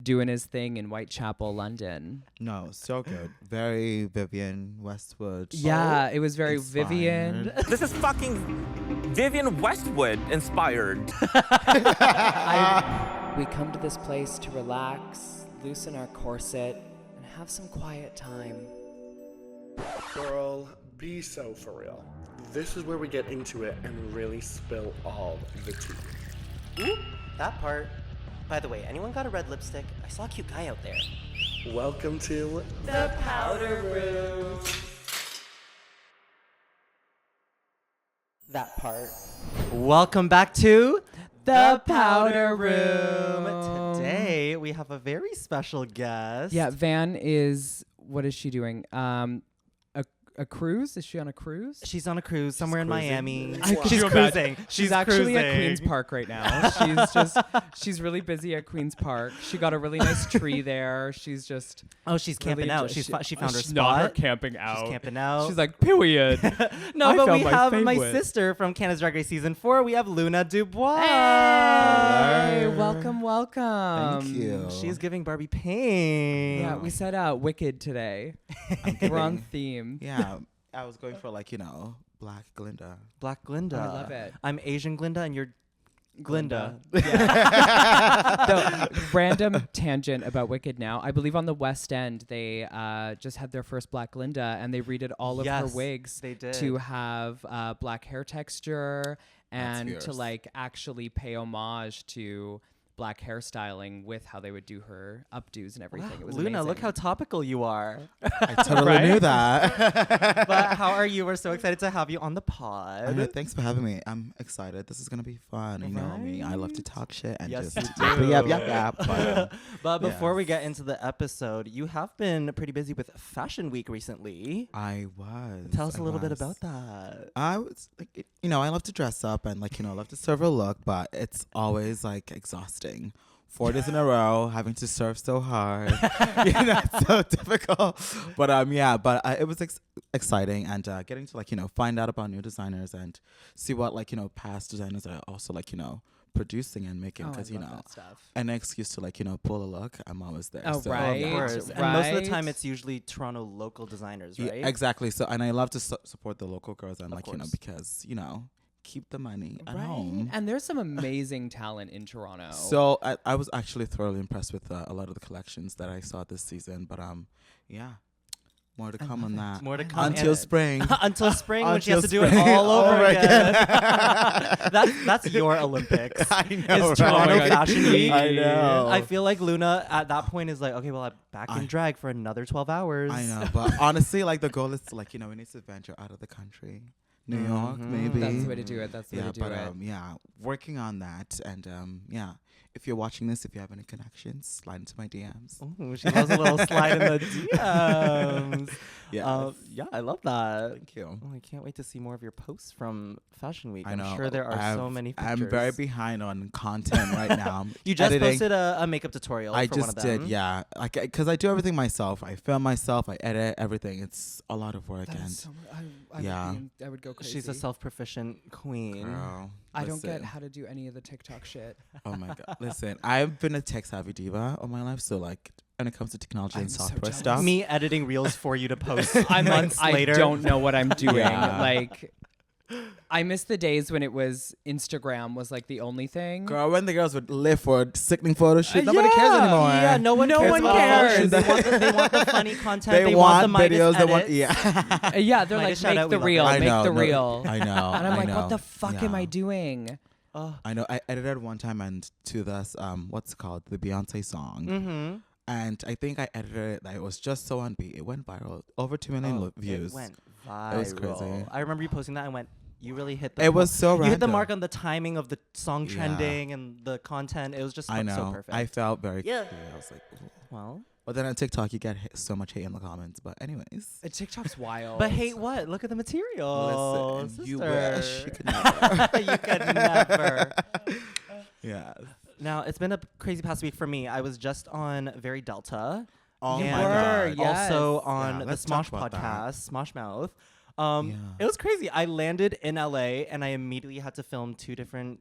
doing his thing in Whitechapel, London. No, so good. Very Vivian Westwood. Yeah, it was very inspired. Vivian. This is fucking Vivian Westwood inspired. We come to this place to relax, loosen our corset, and have some quiet time. Girl, be so for real. This is where we get into it and really spill all the tea. Ooh, that part. By the way, anyone got a red lipstick? I saw a cute guy out there. Welcome to The powder room. That part. Welcome back to The Powder Room. Today we have a very special guest. Yeah, Van is, what is she doing? A cruise? Is she on a cruise? She's on a cruise somewhere in cruising. Miami. Could She's you cruising. imagine? She's actually at cruising. Queen's Park right now. She's really busy at Queen's Park. She got a really nice tree there. She's just Oh, she's camping really out. she She found her she's not spot. her camping out. She's camping out. She's like, period. No, I but found we my have my favorite. sister from Canada's Drag Race Season 4. We have Luna DuBois. Hey, Hello. welcome. Thank you. She's giving Barbie pain. Yeah, we said Wicked today. We're on theme. Yeah, I was going for Black Glinda. Black Glinda. I love it. I'm Asian Glinda and you're Glinda. The random tangent about Wicked now. I believe on the West End they just had their first Black Linda, and they redid all of her Yes, wigs they did. to have black hair texture and to fierce. actually pay homage to black hairstyling with how they would do her updos and everything. It was Luna, amazing. look how topical you are. I totally Right? knew that. But how are you? We're so excited to have you on the pod. Thanks for having me. I'm excited. This is gonna be fun. You know me. I love to talk shit and Yes, just you do. yep. But, But before we yes. get into the episode, you have been pretty busy with Fashion Week recently. I was. Tell us I a little bit was. about that. I was I love to dress up and I love to serve a look, but it's always exhausting. 4 days in a row, having to serve so hard, it's so difficult. But it was exciting and getting to find out about new designers and see what past designers are also producing and making Oh, I because love that stuff. an excuse to pull a look. I'm always there. Oh, so, right. Of course. Right. And most of the time, it's usually Toronto local designers, Yeah, right? exactly. So and I love to support the local girls and Of course. because keep the money at home. And there's some amazing talent in Toronto. So I was actually thoroughly impressed with a lot of the collections that I saw this season. But more to come on that. More to come. Until And- spring. Until spring, when she has to Until do it spring, all over again. again. That's your Olympics. I know. It's Toronto right? Fashion Week. I know. I feel like Luna at that point is like, okay, well, I'm back in drag for another 12 hours. I know. But honestly, the goal is to we need to venture out of the country. New York, maybe. That's the way to do it. That's the way to do it. Working on that. And if you're watching this, if you have any connections, slide into my DMs. Ooh, she loves a little slide in the DMs. Yeah. Yeah, I love that. Thank you. Oh, I can't wait to see more of your posts from Fashion Week. I I'm know. sure there are so many pictures. I'm very behind on content right now. You just Editing. posted a makeup tutorial I for just one of them. did, yeah. Because I do everything myself. I film myself. I edit everything. It's a lot of work. That And is so I yeah. I would go crazy. She's a self-proficient queen. girl, I don't get listen. how to do any of the TikTok shit. Oh my god! Listen, I've been a tech savvy diva all my life, so when it comes to technology I'm and so software jealous. stuff, Me editing reels for you to post I'm months later. I don't know what I'm doing. Yeah. I miss the days when it was Instagram was the only thing. girl, when the girls would live for sickening photo shoot, nobody cares yeah. anymore. Yeah, no one cares. one about cares. photos. They want the funny content. They, They want the Midas videos. They want edits. Yeah, they're Midas, like, shout out, make the we love reel, it. make I know, the no, reel. I know. And I'm I like, what know. the fuck am I Yeah. doing? Oh. I know. I edited one time and to this what's it called, the Beyonce song. Mm-hmm. And I think I edited it. It was just so on beat. It went viral. Over 2 million views. It went viral. It was crazy. I remember you posting that and went, you really hit the It was so you hit the random. mark on the timing of the song Yeah. trending and the content. It was just I know. so perfect. I felt very Yeah. clear. I was like, ooh. well, But then on TikTok, you get so much hate in the comments. But anyways. TikTok's wild. but hate what? Look at the material. Listen, you sister. wish you could never. You could never. Yeah. Now, it's been a crazy past week for me. I was just on Very Delta. Oh and my were, god. yes. Also on Yeah, the let's talk Smosh about that. podcast, Smosh Mouth. Yeah. It was crazy. I landed in LA and I immediately had to film 2 different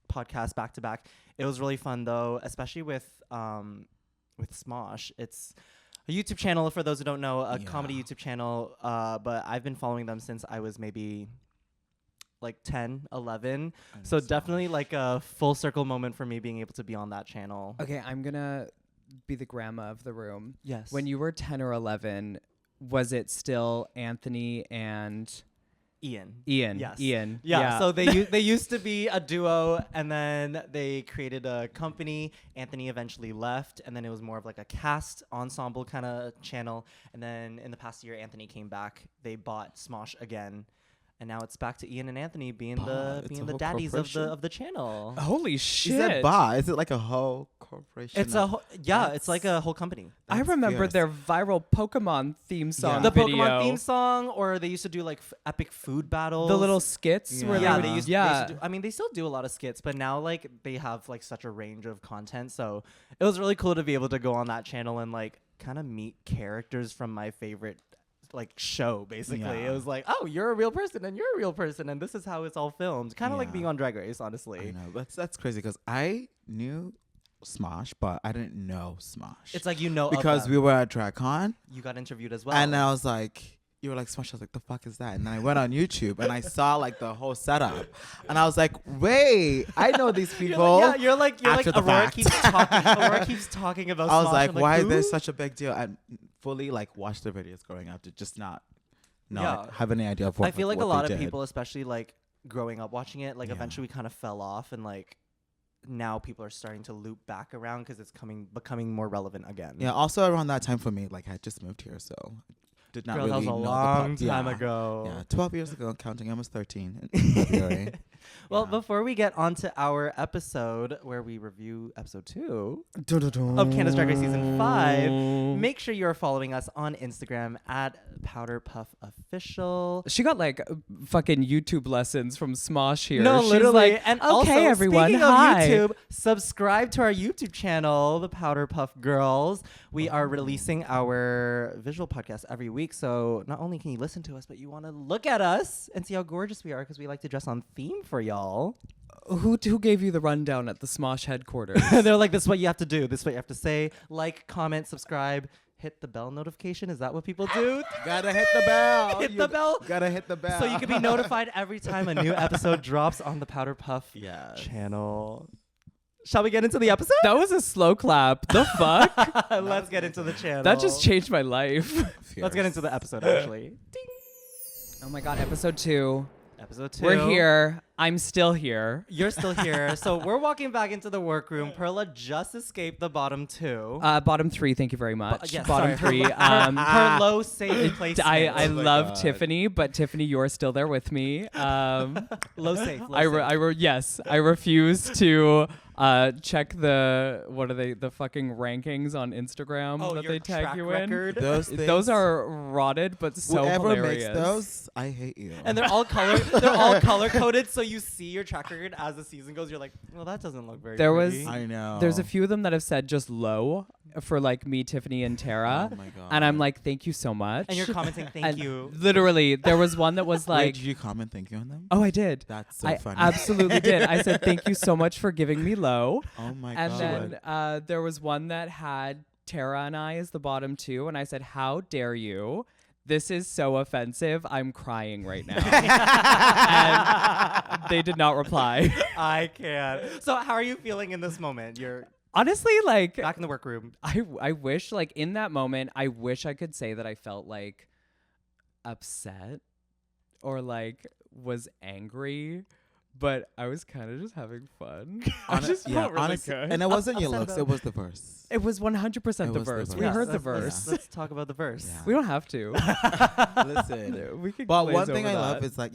podcasts back to back. It was really fun though, especially with with Smosh. It's a YouTube channel, for those who don't know, a comedy YouTube channel. But I've been following them since I was maybe like 10, 11. So definitely like a full circle moment for me being able to be on that channel. Okay, I'm gonna be the grandma of the room. Yes. When you were 10 or 11, was it still Anthony and Ian. Yes. Ian. Yeah. So they used to be a duo, and then they created a company. Anthony eventually left, and then it was more of like a cast ensemble kind of channel. And then in the past year, Anthony came back. They bought Smosh again. And now it's back to Ian and Anthony being the daddies of the channel. Holy shit. Is it Ba? Is it like a whole corporation? It's it's like a whole company. I remember their viral Pokemon theme song The video. Pokemon theme song, or they used to do like epic food battles. The little skits where they used to do, I mean, they still do a lot of skits, but now like they have like such a range of content. So it was really cool to be able to go on that channel and like kind of meet characters from my favorite like show. Basically, it was like, oh, you're a real person and you're a real person, and this is how it's all filmed. Kind of like being on Drag Race, honestly. I know, but that's crazy because I knew Smosh, but I didn't know Smosh. It's like because we were at DragCon. You got interviewed as well, and I was like, you were like Smosh. I was like, the fuck is that? And then I went on YouTube and I saw like the whole setup, and I was like, wait, I know these people. You're like Aurora keeps talking about. I was Smosh. like, why is who? there such a big deal? And fully like watched the videos growing up to just not have any idea of what. I feel like what a lot they of did. people, especially like growing up watching it, like eventually we kind of fell off, and like now people are starting to loop back around because it's becoming more relevant again. Yeah. Also around that time for me, like I had just moved here, so did not Girl, really that was a know long the time ago. Yeah, 12 years ago, counting. I was 13 in February. Well, before we get on to our episode where we review episode 2 of Canada's Drag Race Season 5, make sure you're following us on Instagram at PowderPuffOfficial. She got like fucking YouTube lessons from Smosh here. No, She's literally. like, and okay, also, everyone, speaking hi. of YouTube, subscribe to our YouTube channel, The Powderpuff Girls. We are releasing our visual podcast every week, so not only can you listen to us, but you want to look at us and see how gorgeous we are, because we like to dress on theme for y'all. Who gave you the rundown at the Smosh headquarters? They're like, this is what you have to do. This is what you have to say. Like, comment, subscribe, hit the bell notification. Is that what people do? Gotta hit the bell. Hit the bell. Gotta hit the bell. So you can be notified every time a new episode drops on the Powder Puff Yes. channel. Shall we get into the episode? That was a slow clap. The fuck? Let's get into the channel. That just changed my life. Let's get into the episode, actually. Ding. Oh my god, episode 2. Episode 2. We're here. I'm still here. You're still here. So we're walking back into the workroom. Perla just escaped the bottom 2. Bottom 3, thank you very much. Yes, bottom sorry. 3. Her low safe placement. I Oh my love God. Tiffany, but Tiffany, you're still there with me. Low safe. Yes, I refuse to check the fucking rankings on Instagram that your they tag track you in. record. Those are rotted, but so Whoever hilarious. makes those, I hate you. And they're all color coded, so you see your track record as the season goes. You're like, well, that doesn't look very. There pretty. was- I know. There's a few of them that have said just low for like me, Tiffany, and Tara. Oh my God. And I'm like, thank you so much. And you're commenting, thank And you. Literally, there was one that was Wait, like, did you comment thank you on them? oh, I did. That's so I funny. absolutely did. I said, thank you so much for giving me low. Oh my And God. then there was one that had Tara and I as the bottom 2. And I said, how dare you? This is so offensive. I'm crying right now. And they did not reply. I can't. So how are you feeling in this moment? You're Honestly, like, back in the workroom. I wish, like, in that moment, I wish I could say that I felt, like, upset or, like, was angry. But I was kind of just having fun. I just felt really honestly, good. and it wasn't your upset looks; about- it was the verse. It was 100% the It was the verse. We verse. heard the let's- verse. Let's talk about the verse. Yeah. We don't have to. Listen, We could but glaze one thing over I love that. is like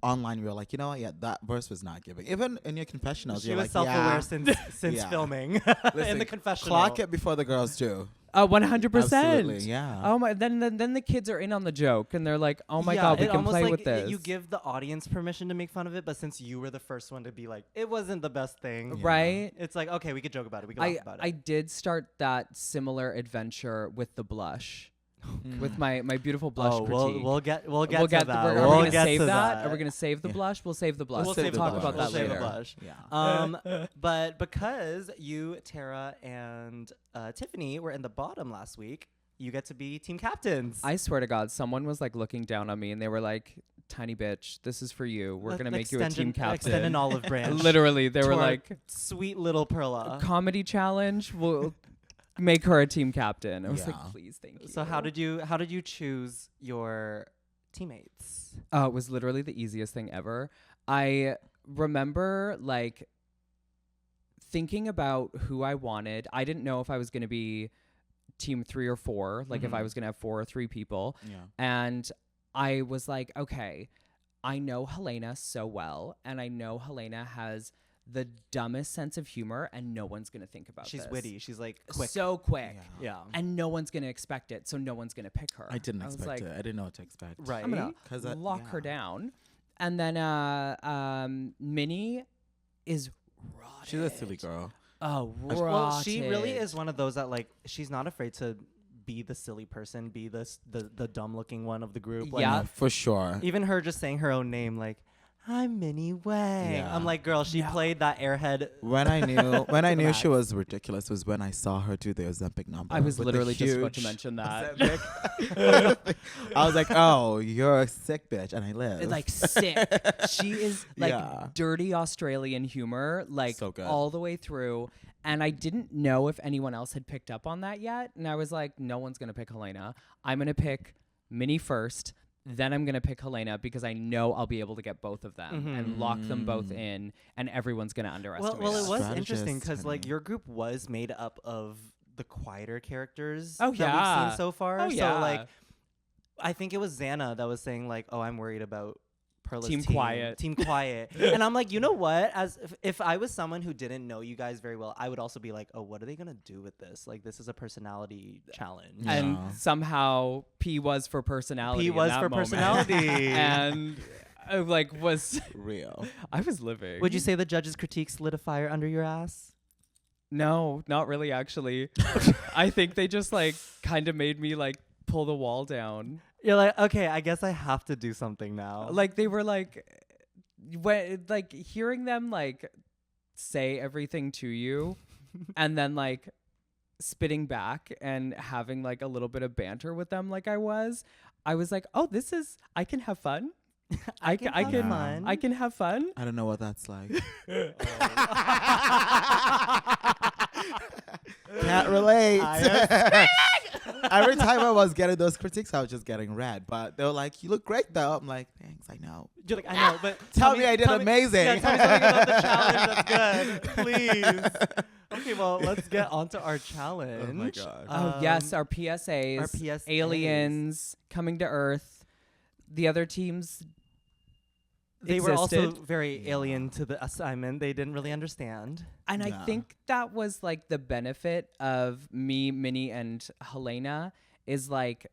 online. You're like, you know what? Yeah, that verse was not giving. Even in your confessionals, She you're was like, self-aware yeah. since Yeah. filming in Listen, the confessional. Clock it before the girls do. 100%. Absolutely, yeah. Oh my! Then the kids are in on the joke, and they're like, "Oh my Yeah, god, we it can almost play like with this." You give the audience permission to make fun of it, but since you were the first one to be like, it wasn't the best thing, right? It's like, okay, we could joke about it. We can laugh about it. I did start that similar adventure with the blush. with my beautiful blush Oh, critique. we'll get to that. Are we We'll gonna get save to that? Are we gonna save the blush? We'll save the blush. We'll We'll save the talk blush. about We'll that save the later. blush. Yeah. But because you, Tara, and Tiffany were in the bottom last week, you get to be team captains. I swear to God, someone was like looking down on me and they were like, "Tiny bitch, this is for you. We're gonna make you a team captain." Extend an olive branch. Literally, they to were our like, sweet little Perla. "Comedy challenge. We'll make her a team captain." I was like, Yeah. "Please, thank you." So how did you choose your teammates? It was literally the easiest thing ever. I remember like thinking about who I wanted. I didn't know if I was going to be team 3 or 4, like if I was going to have 4 or 3 people. Yeah. And I was like, okay, I know Helena so well, and I know Helena has the dumbest sense of humor, and no one's going to think about She's this. witty. She's like quick. So quick. Yeah. And no one's going to expect it, so no one's going to pick her. I didn't was expect like, it. I didn't know what to expect. Right. I'm gonna 'Cause lock her yeah. down, and then Minnie is rotted. She's a silly girl. Oh, rotted. Well, she really is one of those that like she's not afraid to be the silly person, be the dumb looking one of the group. Like, Yeah. For sure. even her just saying her own name, like I'm Minnie Wang. Yeah. I'm like, girl, she played that airhead. When I knew she max. was ridiculous was when I saw her do the Ozempic number. I was with the literally just about to huge mention that. Ozempic. I was like, oh, you're a sick bitch, and I live. Like sick. She is like Yeah. dirty Australian humor, like So good. all the way through. And I didn't know if anyone else had picked up on that yet. And I was like, no one's gonna pick Helena. I'm gonna pick Minnie first. Then I'm gonna pick Helena because I know I'll be able to get both of them and lock them both in, and everyone's gonna underestimate. Well, us. it was Strategist, interesting because like honey. your group was made up of the quieter characters Oh, that yeah. we've seen so far. Oh, So yeah. like, I think it was Xana that was saying like, "Oh, I'm worried about Perla's Team quiet. Team quiet." And I'm like, you know what? As if I was someone who didn't know you guys very well, I would also be like, "Oh, what are they gonna do with this? Like, this is a personality challenge." Yeah. And somehow P was for personality. P in was that for moment. personality. And I like was real. I was living. Would you say the judges' critiques lit a fire under your ass? No, not really actually. I think they just like kind of made me like pull the wall down. You're like, okay, I guess I have to do something now. Like they were like when like hearing them like say everything to you and then like spitting back and having like a little bit of banter with them like I was like, "Oh, this is I can have fun." I can have fun. I can have fun. I don't know what that's like. Can't relate. Every time I was getting those critiques, I was just getting red. But they were like, "You look great, though." I'm like, "Thanks, I know." You're like, I know, but Tell me I did amazing. Yeah, tell me something about the challenge that's good, please. Okay, well, let's get on to our challenge. Oh my God. Oh yes, our PSAs, our PSAs. aliens coming to Earth. The other teams They were also existed. very alien to the assignment. They didn't really understand. And I Yeah. think that was like the benefit of me, Minnie, and Helena is like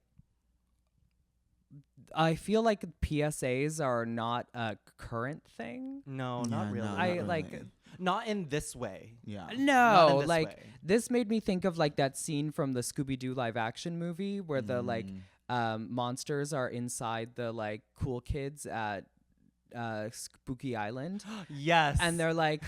I feel like PSAs are not a current thing. No, Yeah, not really. no, I not like really. Not in this way. Yeah. Not in no, this like way. this made me think of like that scene from the Scooby-Doo live action movie where the like monsters are inside the like cool kids at Spooky Island. Yes. And they're like,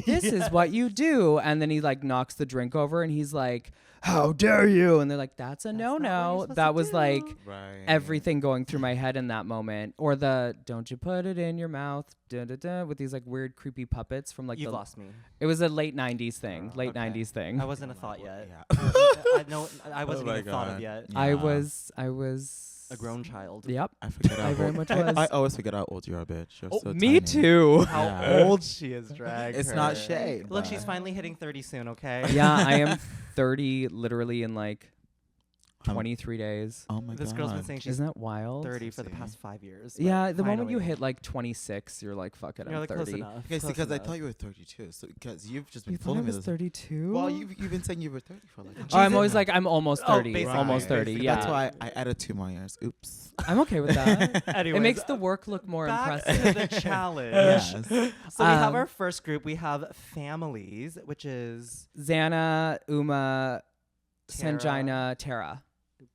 "This is what you do." And then he like knocks the drink over and he's like, "How dare you?" And they're like, "That's a not what you're no-no." supposed That to was like do. Right. everything going through my head in that moment. Or the "Don't you put it in your mouth," da, da, da, with these like weird creepy puppets from like You've the lost me. It was a late 90s thing. Late okay. 90s thing. I wasn't a thought yet. Yeah. I know. I wasn't my even thought of God. yet. Yeah. I was A grown child. Yep. I forget how I very old- much I was. always forget how old you are, bitch. You're Oh, so me tiny. too. How Yeah. old she is, drag. It's her. not shade. Look, but- she's finally hitting 30 soon. Okay. Yeah, I am 30 literally in like How- 23 days. Oh my This God. girl's been saying she's Isn't that wild? 30 for the See. past 5 years. Yeah, but the moment you finally. hit like 26, you're like, fuck it, You're I'm like 30. close enough. Okay, close because I enough. thought you were 32. So because you've just been You thought I fooling me. was this- 32? Well, you've been saying you were 30 for like. Oh, I'm always like, I'm almost Oh, 30. basically. Almost 30, Basically, yeah. That's why I added 2 more years. Oops. I'm okay with that. Anyways, It makes the work look more back impressive. to the challenge. Yes. So we have Um, our first group. We have families, which is Xana, Uma, Tara. Sanjina, Tara.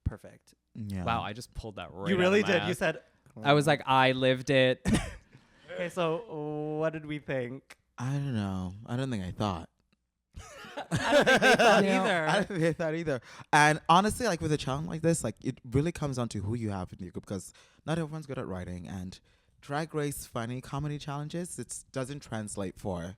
perfect. Yeah. Wow, I just pulled that right. You out of really my did. ass. You said. I was like, I lived it. Okay, so what did we think? I don't know. I don't think I thought. I don't think they thought No, either. I don't think I thought either. And honestly, like with a challenge like this, like it really comes down to who you have in your group because not everyone's good at writing. And Drag Race funny comedy challenges, it doesn't translate for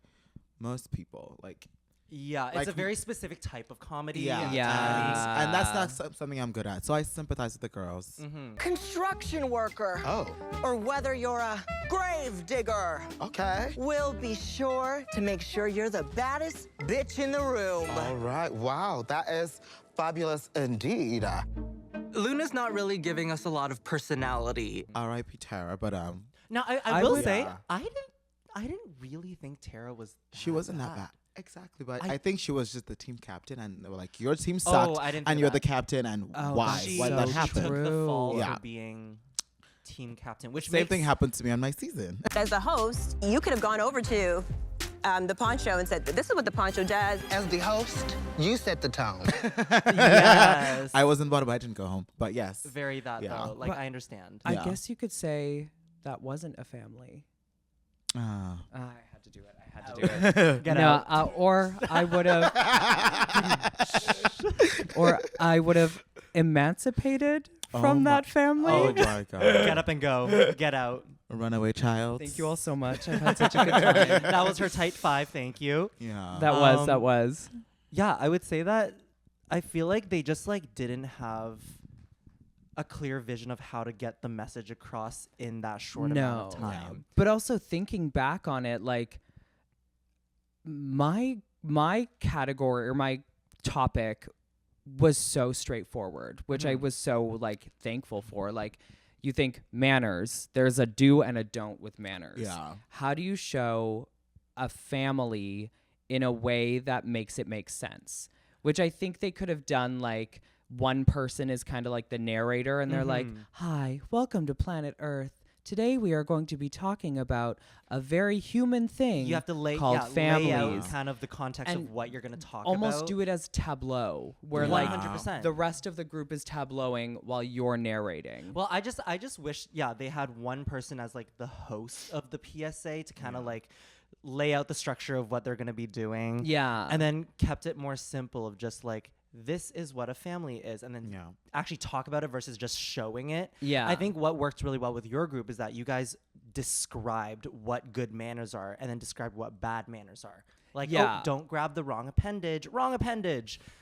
most people. Like, Yeah, it's Like, a very specific type of comedy. yeah. and Yeah. And that's not something I'm good at. So I sympathize with the girls. Mhm. Construction worker, Oh, or whether you're a grave digger, okay. we'll be sure to make sure you're the baddest bitch in the room. All right. Wow, that is fabulous indeed. Luna's not really giving us a lot of personality. R.I.P. Tara, but Now I I will would- say Yeah. I didn't really think Tara was. she wasn't that bad. Exactly, but I- I think she was just the team captain, and they were like, "Your team sucked, I didn't and think you're that. the captain, and Oh, why? that's She, Why did that she happen?" took the True. fall Yeah. for being team captain, which Same makes, thing happened to me on my season. As the host, you could have gone over to the poncho and said, "This is what the poncho does." As the host, you set the tone. Yes. I wasn't bought, but I didn't go home. But yes, Very that Yeah. though. Like But I understand. I Yeah. guess you could say that wasn't a family. Ah. I had to do it. I had to do it. Get no, out. Or I would have, or I would have emancipated from my- that family. Oh my god, Get up and go. Get out. a runaway child. Thank you all so much. I've had such a good time. That was her tight 5. Thank you. Yeah. That Um, was. Yeah, I would say that I feel like they just like didn't have a clear vision of how to get the message across in that short amount of time. But also thinking back on it, like my category or my topic was so straightforward, which I was so like thankful for. Like you think manners, there's a do and a don't with manners. Yeah. How do you show a family in a way that makes it make sense? Which I think they could have done like one person is kind of like the narrator and they're like, "Hi, welcome to planet Earth. Today we are going to be talking about a very human thing You have to called families." lay out kind of the context And of what you're going to talk Almost about. do it as tableau, where Yeah. like 100%. the rest of the group is tableauing while you're narrating. Well, I just wish, they had one person as like the host of the PSA to kind of like lay out the structure of what they're going to be doing. Yeah. And then kept it more simple of just like, this is what a family is. And then Yeah. actually talk about it versus just showing it. Yeah. I think what worked really well with your group is that you guys described what good manners are and then described what bad manners are. Like, Yeah. oh, don't grab the wrong appendage.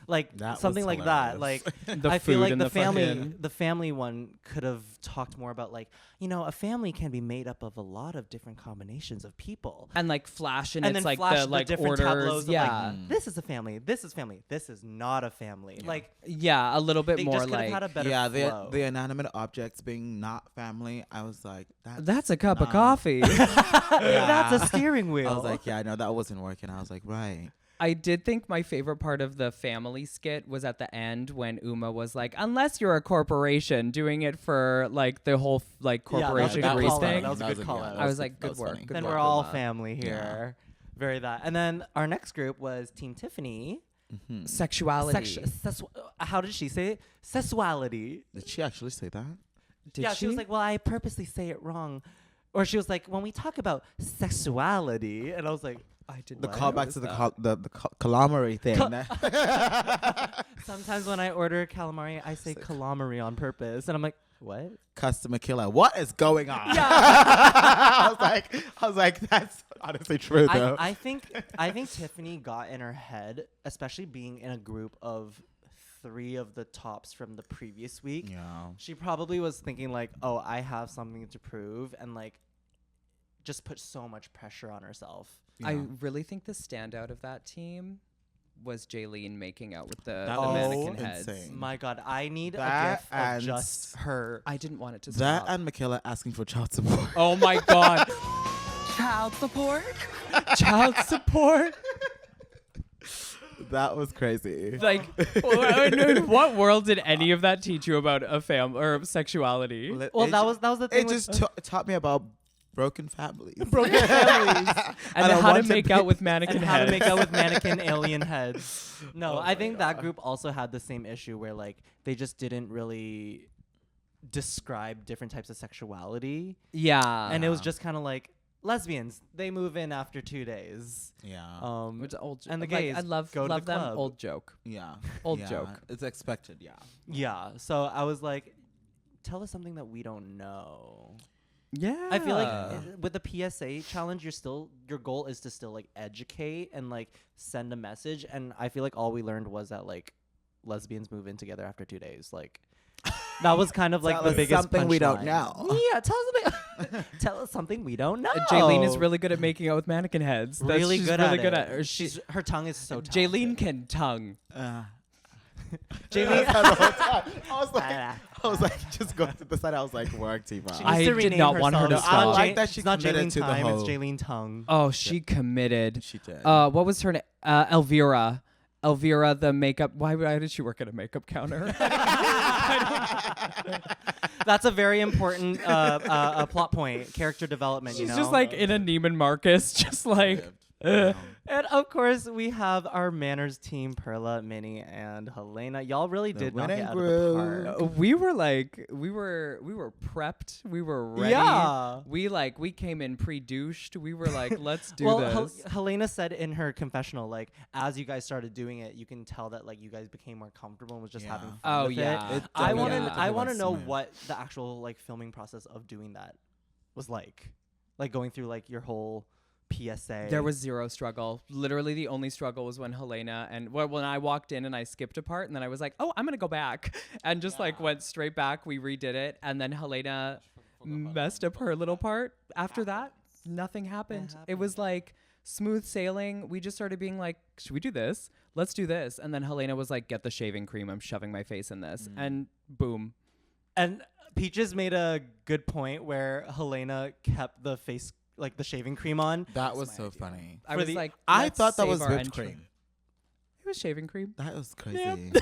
Like That was something like that. Like hilarious. The I feel food like and the the family fucking- the family one could have talked more about like, a family can be made up of a lot of different combinations of people. and like flash and, And it's then like flash the like different orders. tableaus of Yeah. like, this is a family, this is family, this is not a family. Like Yeah, a little bit they more just could like have had a better Yeah, flow. the inanimate objects being not family. I was like, that's a cup of nah. coffee. That's a steering wheel. I was like, yeah, no, that wasn't working. I was like, right. I did think my favorite part of the family skit was at the end when Uma was like, "Unless you're a corporation doing it for like the whole like corporation that was a good Grease call out. thing." That was a good call out. I was like, "Good work, funny. good then work." we're on all that. family here. Very that. And then our next group was Team Tiffany. Sexuality. How did she say it? Sexuality. Did she actually say that? Did she was like, well, I purposely say it wrong. Or she was like, when we talk about sexuality, and I was like, I did The not callback notice to that. the calamari thing. sometimes when I order calamari, I say calamari on purpose, and I'm like, what? Customer killer. What is going on? I was like, that's honestly true though. I think Tiffany got in her head, especially being in a group of 3 of the tops from the previous week. Yeah. She probably was thinking like, oh, I have something to prove, and like just put so much pressure on herself. I Yeah. really think the standout of that team was Jaylene making out with the That the was mannequin heads. insane. My God, I need That a gif of and just her. I didn't want it to That stop. and Michaela asking for child support. Oh my god. Child support? Child support? That was crazy. Like, in what world did any of that teach you about a or sexuality? Well, that was the thing. It just taught me about broken families. broken families And I how to want to make be- out with mannequin and how heads. to make out with mannequin alien heads. No, Oh I think that group also had the same issue where like they just didn't really describe different types of sexuality. Yeah. And it was just kind of like lesbians, they move in after 2 days. Yeah. Which old and the like, gays I love go to the them. club. Old joke. Yeah. Old Yeah. joke. It's expected. Yeah. Yeah. So I was like, tell us something that we don't know. Yeah. I feel like with the PSA challenge, your goal is to still like educate and like send a message. And I feel like all we learned was that like lesbians move in together after 2 days. Like that was kind of like Tell the us biggest something we don't punchline. know. Yeah, tell us something we don't know. Jaylene is really good at making out with mannequin heads. She's really good at it. She's her tongue is so talented. Jaylene can tongue. Jaylene. I was like, just go to the side. I was like, work, T-Bob. She I needs to did rename not want her to herself. stop. I like that she It's not committed Jaylene to the Time, whole. it's Jaylene Tongue. Oh, she committed. She did. What was her name? Elvira. Elvira, the makeup. Why did she work at a makeup counter? That's a very important plot point, character development. She's you know? just like in a Neiman Marcus, just like. And of course, we have our manners team, Perla, Minnie, and Helena. Y'all really did knock it winning out of the park. We were prepped. We were ready. Yeah. We came in pre-douched. We were like, let's do Well, this. Helena said in her confessional, like, as you guys started doing it, you can tell that like you guys became more comfortable and was just having fun Oh, with yeah. it. It I definitely want to. looked I like want to know smooth. what the actual like filming process of doing that was like going through like your whole PSA. There was zero struggle. Literally, the only struggle was when Helena and when I walked in and I skipped a part, and then I was like, "Oh, I'm gonna go back," and just like went straight back. We redid it, and then Helena messed up her little part. After that, nothing happened. It was like smooth sailing. We just started being like, "Should we do this? Let's do this." And then Helena was like, "Get the shaving cream. I'm shoving my face in this," and boom. And Peaches made a good point where Helena kept the face, like the shaving cream on. That was so funny. I was like, I "Let's thought that save was our whipped entry." cream. It was shaving cream. That was crazy.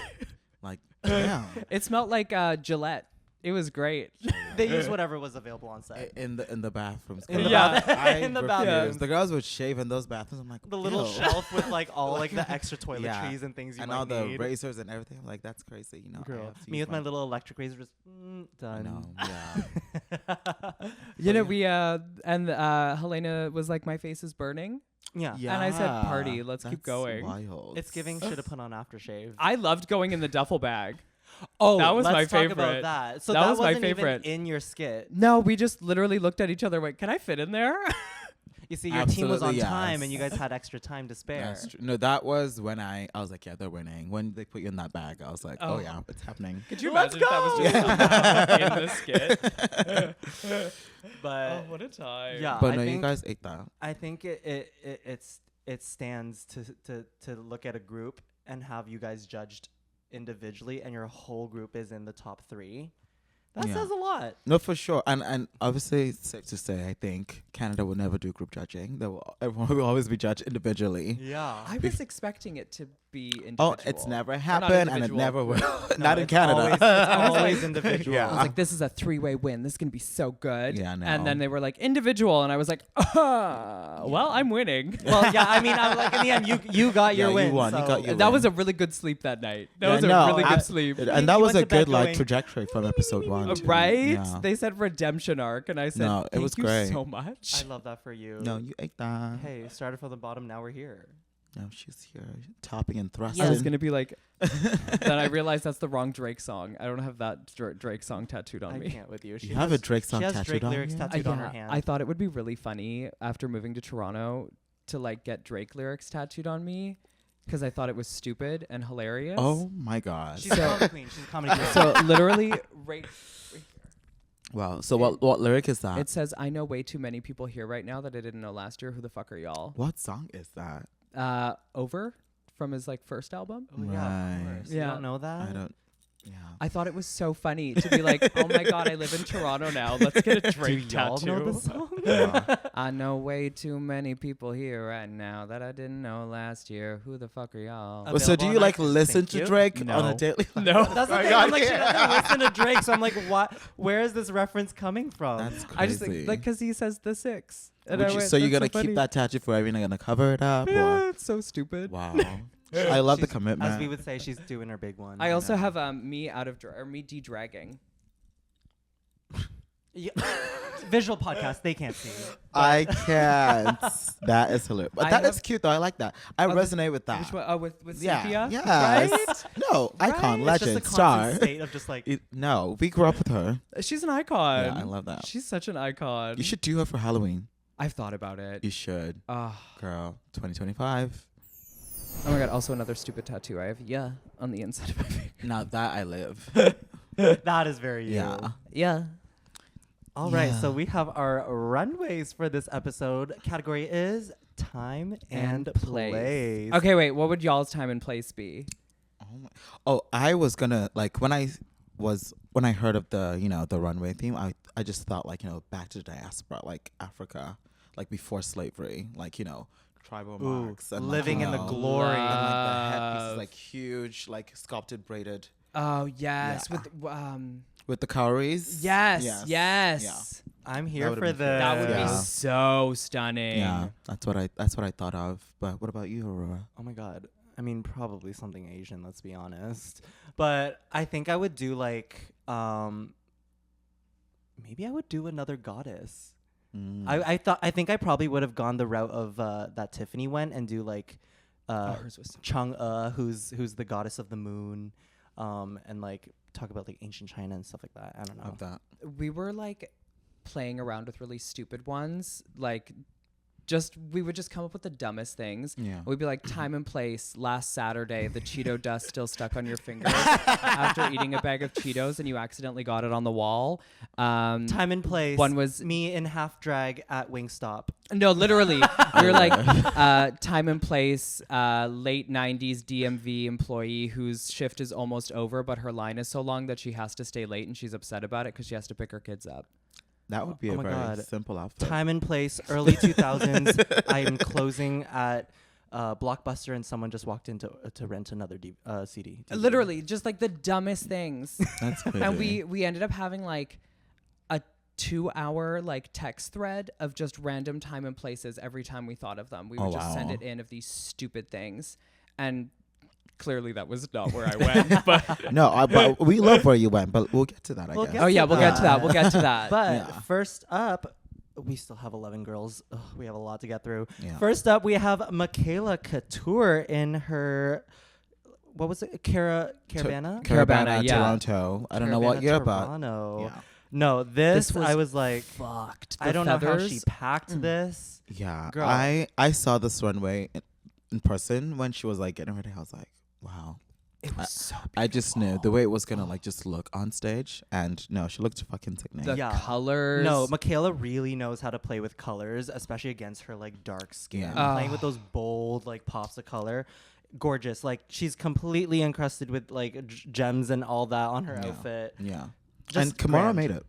Like, damn. It smelled like Gillette. It was great. They used whatever was available on set. In the bathrooms. In the Yeah. bath- in the refuse. bathrooms. The girls would shave in those bathrooms. I'm like, The little ew. shelf with like all like the extra toiletries Yeah. and things you and might all the need. razors and everything. I'm like, that's crazy. You know, I Girl, have to me use with my little electric razor just I done. know. Yeah. You know, we and Helena was like, "My face is burning." Yeah. And I said, "Party, let's keep That's going." Wild. It's giving should have put on aftershave. I loved going in the duffel bag. Oh, that was let's my talk favorite. about that. So That that was my wasn't even favorite. in your skit. No, we just literally looked at each other. Like, can I fit in there? You see, your team was on Absolutely, time, yes. and you guys had extra time to spare. That's true. No, that was when I was like, yeah, they're winning. When they put you in that bag, I was like, oh, yeah, it's happening. Could you Let's imagine if that was just in the skit? But what a time! yeah, But I no, you think, guys ate that. I think it stands to look at a group and have you guys judged individually, and your whole group is in the top 3. That Yeah. says a lot. No, for sure. And obviously, it's safe to say, I think Canada will never do group judging. Everyone will always be judged individually. Yeah. I was expecting it to be individual. Oh, it's never not happened, and it individual. never will. No, Not in it's Canada. It's always individual. Yeah. I was like, this is a 3-way win. This is going to be so good. Yeah, I know. And then they were like, individual. And I was like, well, I'm winning. Well, yeah. I mean, I'm like in the end, you got your Yeah, you win. won. You so- got your That win. was a really good sleep that night. That Yeah, was a no, really good I- sleep. And that You was went a to bed good like going- trajectory from episode 1. too. Right? Yeah. They said redemption arc. And I said, No, it thank was you great. so much. I love that for you. No, you ate that. Hey, started from the bottom. Now we're here. No, she's here, topping and thrusting. I was going to be like, then I realized that's the wrong Drake song. I don't have that Drake song tattooed on I me. can't with you. You have a Drake song She has tattooed Drake on lyrics you? tattooed on her hand. I thought it would be really funny after moving to Toronto to like get Drake lyrics tattooed on me because I thought it was stupid and hilarious. Oh my god. She's a comedy queen. She's a comedy queen. So literally right here. Wow. So what lyric is that? It says, I know way too many people here right now that I didn't know last year. Who the fuck are y'all? What song is that? Over from his like first album. Oh, yeah, of Right. course. Yeah. You don't know that? I don't. Yeah. I thought it was so funny to be like, oh my god, I live in Toronto now. Let's get a Drake Do y'all tattoo. know the song? Wow. I know way too many people here right now that I didn't know last year. Who the fuck are y'all? Well, so do you Available on like iTunes. listen Thank to you. Drake on No. a daily? No. That's the Oh my thing. God, I'm like, she yeah. doesn't listen to Drake, so I'm like, what? Where is this reference coming from? That's crazy. I just think, like, because he says the 6. And I went, so you're "That's gonna so keep funny." that tattoo forever? You're gonna cover it up? Yeah, Or? it's so stupid. Wow. I love the She's- commitment. As we would say, she's doing her big one. I also know. have me out of me de-dragging. Visual podcast, they can't see. I can't. That is hilarious. But that is cute though. I like that. I resonate with that. Which one? With Yeah. Sepia? Yes. Right? No, icon, It's just legend, a constant star. state of just like No, we grew up with her. She's an icon. Yeah, I love that. She's such an icon. You should do her for Halloween. I've thought about it. You should. Oh Girl, 2025. my god! Also another stupid tattoo. I have on the inside of my finger. Now that I live. that is very you. Yeah. Yeah. All right, so Yeah. we have our runways for this episode. Category is time and place. Okay, wait. What would y'all's time and place be? Oh, I was gonna like when I heard of the the runway theme, I just thought back to the diaspora, like Africa, like before slavery, tribal marks and living in the glory. and the headpiece is huge, sculpted, braided. Oh yes, Yeah. with With the cowries? yes. Yeah. I'm here That would've for been this. fun. That would Yeah. be so stunning. Yeah, that's what I thought of. But what about you, Aurora? Oh my god. I mean, probably something Asian, let's be honest. But I think I would do maybe I would do another goddess. I think I probably would have gone the route of that Tiffany went and do hers was so Chang'e, who's the goddess of the moon, and talk about ancient China and stuff like that. I don't know. Of that. We were playing around with really stupid ones. We would just come up with the dumbest things. Yeah. We'd be like, time and place, last Saturday, the Cheeto dust still stuck on your fingers after eating a bag of Cheetos and you accidentally got it on the wall. Time and place. One was me in half drag at Wingstop. No, literally. We were like, time and place, late 90s DMV employee whose shift is almost over, but her line is so long that she has to stay late and she's upset about it because she has to pick her kids up. That would be Oh a my very God. simple outfit. Time and place, early 2000s. I'm closing at Blockbuster, and someone just walked in to rent another CD. Literally, just the dumbest things. That's crazy. And we ended up having a 2-hour text thread of just random time and places every time we thought of them. We would just send wow. it in of these stupid things. And clearly that was not where I went. But No, but we love where you went, but we'll get to that, I We'll guess. get oh yeah, we'll get to that. that. We'll get to that. But Yeah. first up, we still have 11 girls. Ugh, we have a lot to get through. Yeah. First up, we have Michaela Couture in her, what was it? Caravana? Caravana, yeah. Toronto. I don't know what year, but Toronto. yeah. No, this was I was like, fucked. I don't know how she packed this. Yeah. Girl. I saw this runway in person when she was getting ready. I was like, wow. It was so I just knew the way it was gonna just look on stage, and no, she looked fucking sickening. the Yeah. colors. No, Michaela really knows how to play with colors, especially against her dark skin. Yeah. Playing with those bold pops of color. Gorgeous. She's completely encrusted with gems and all that on her outfit. Yeah. Just And Kimura grand. made it.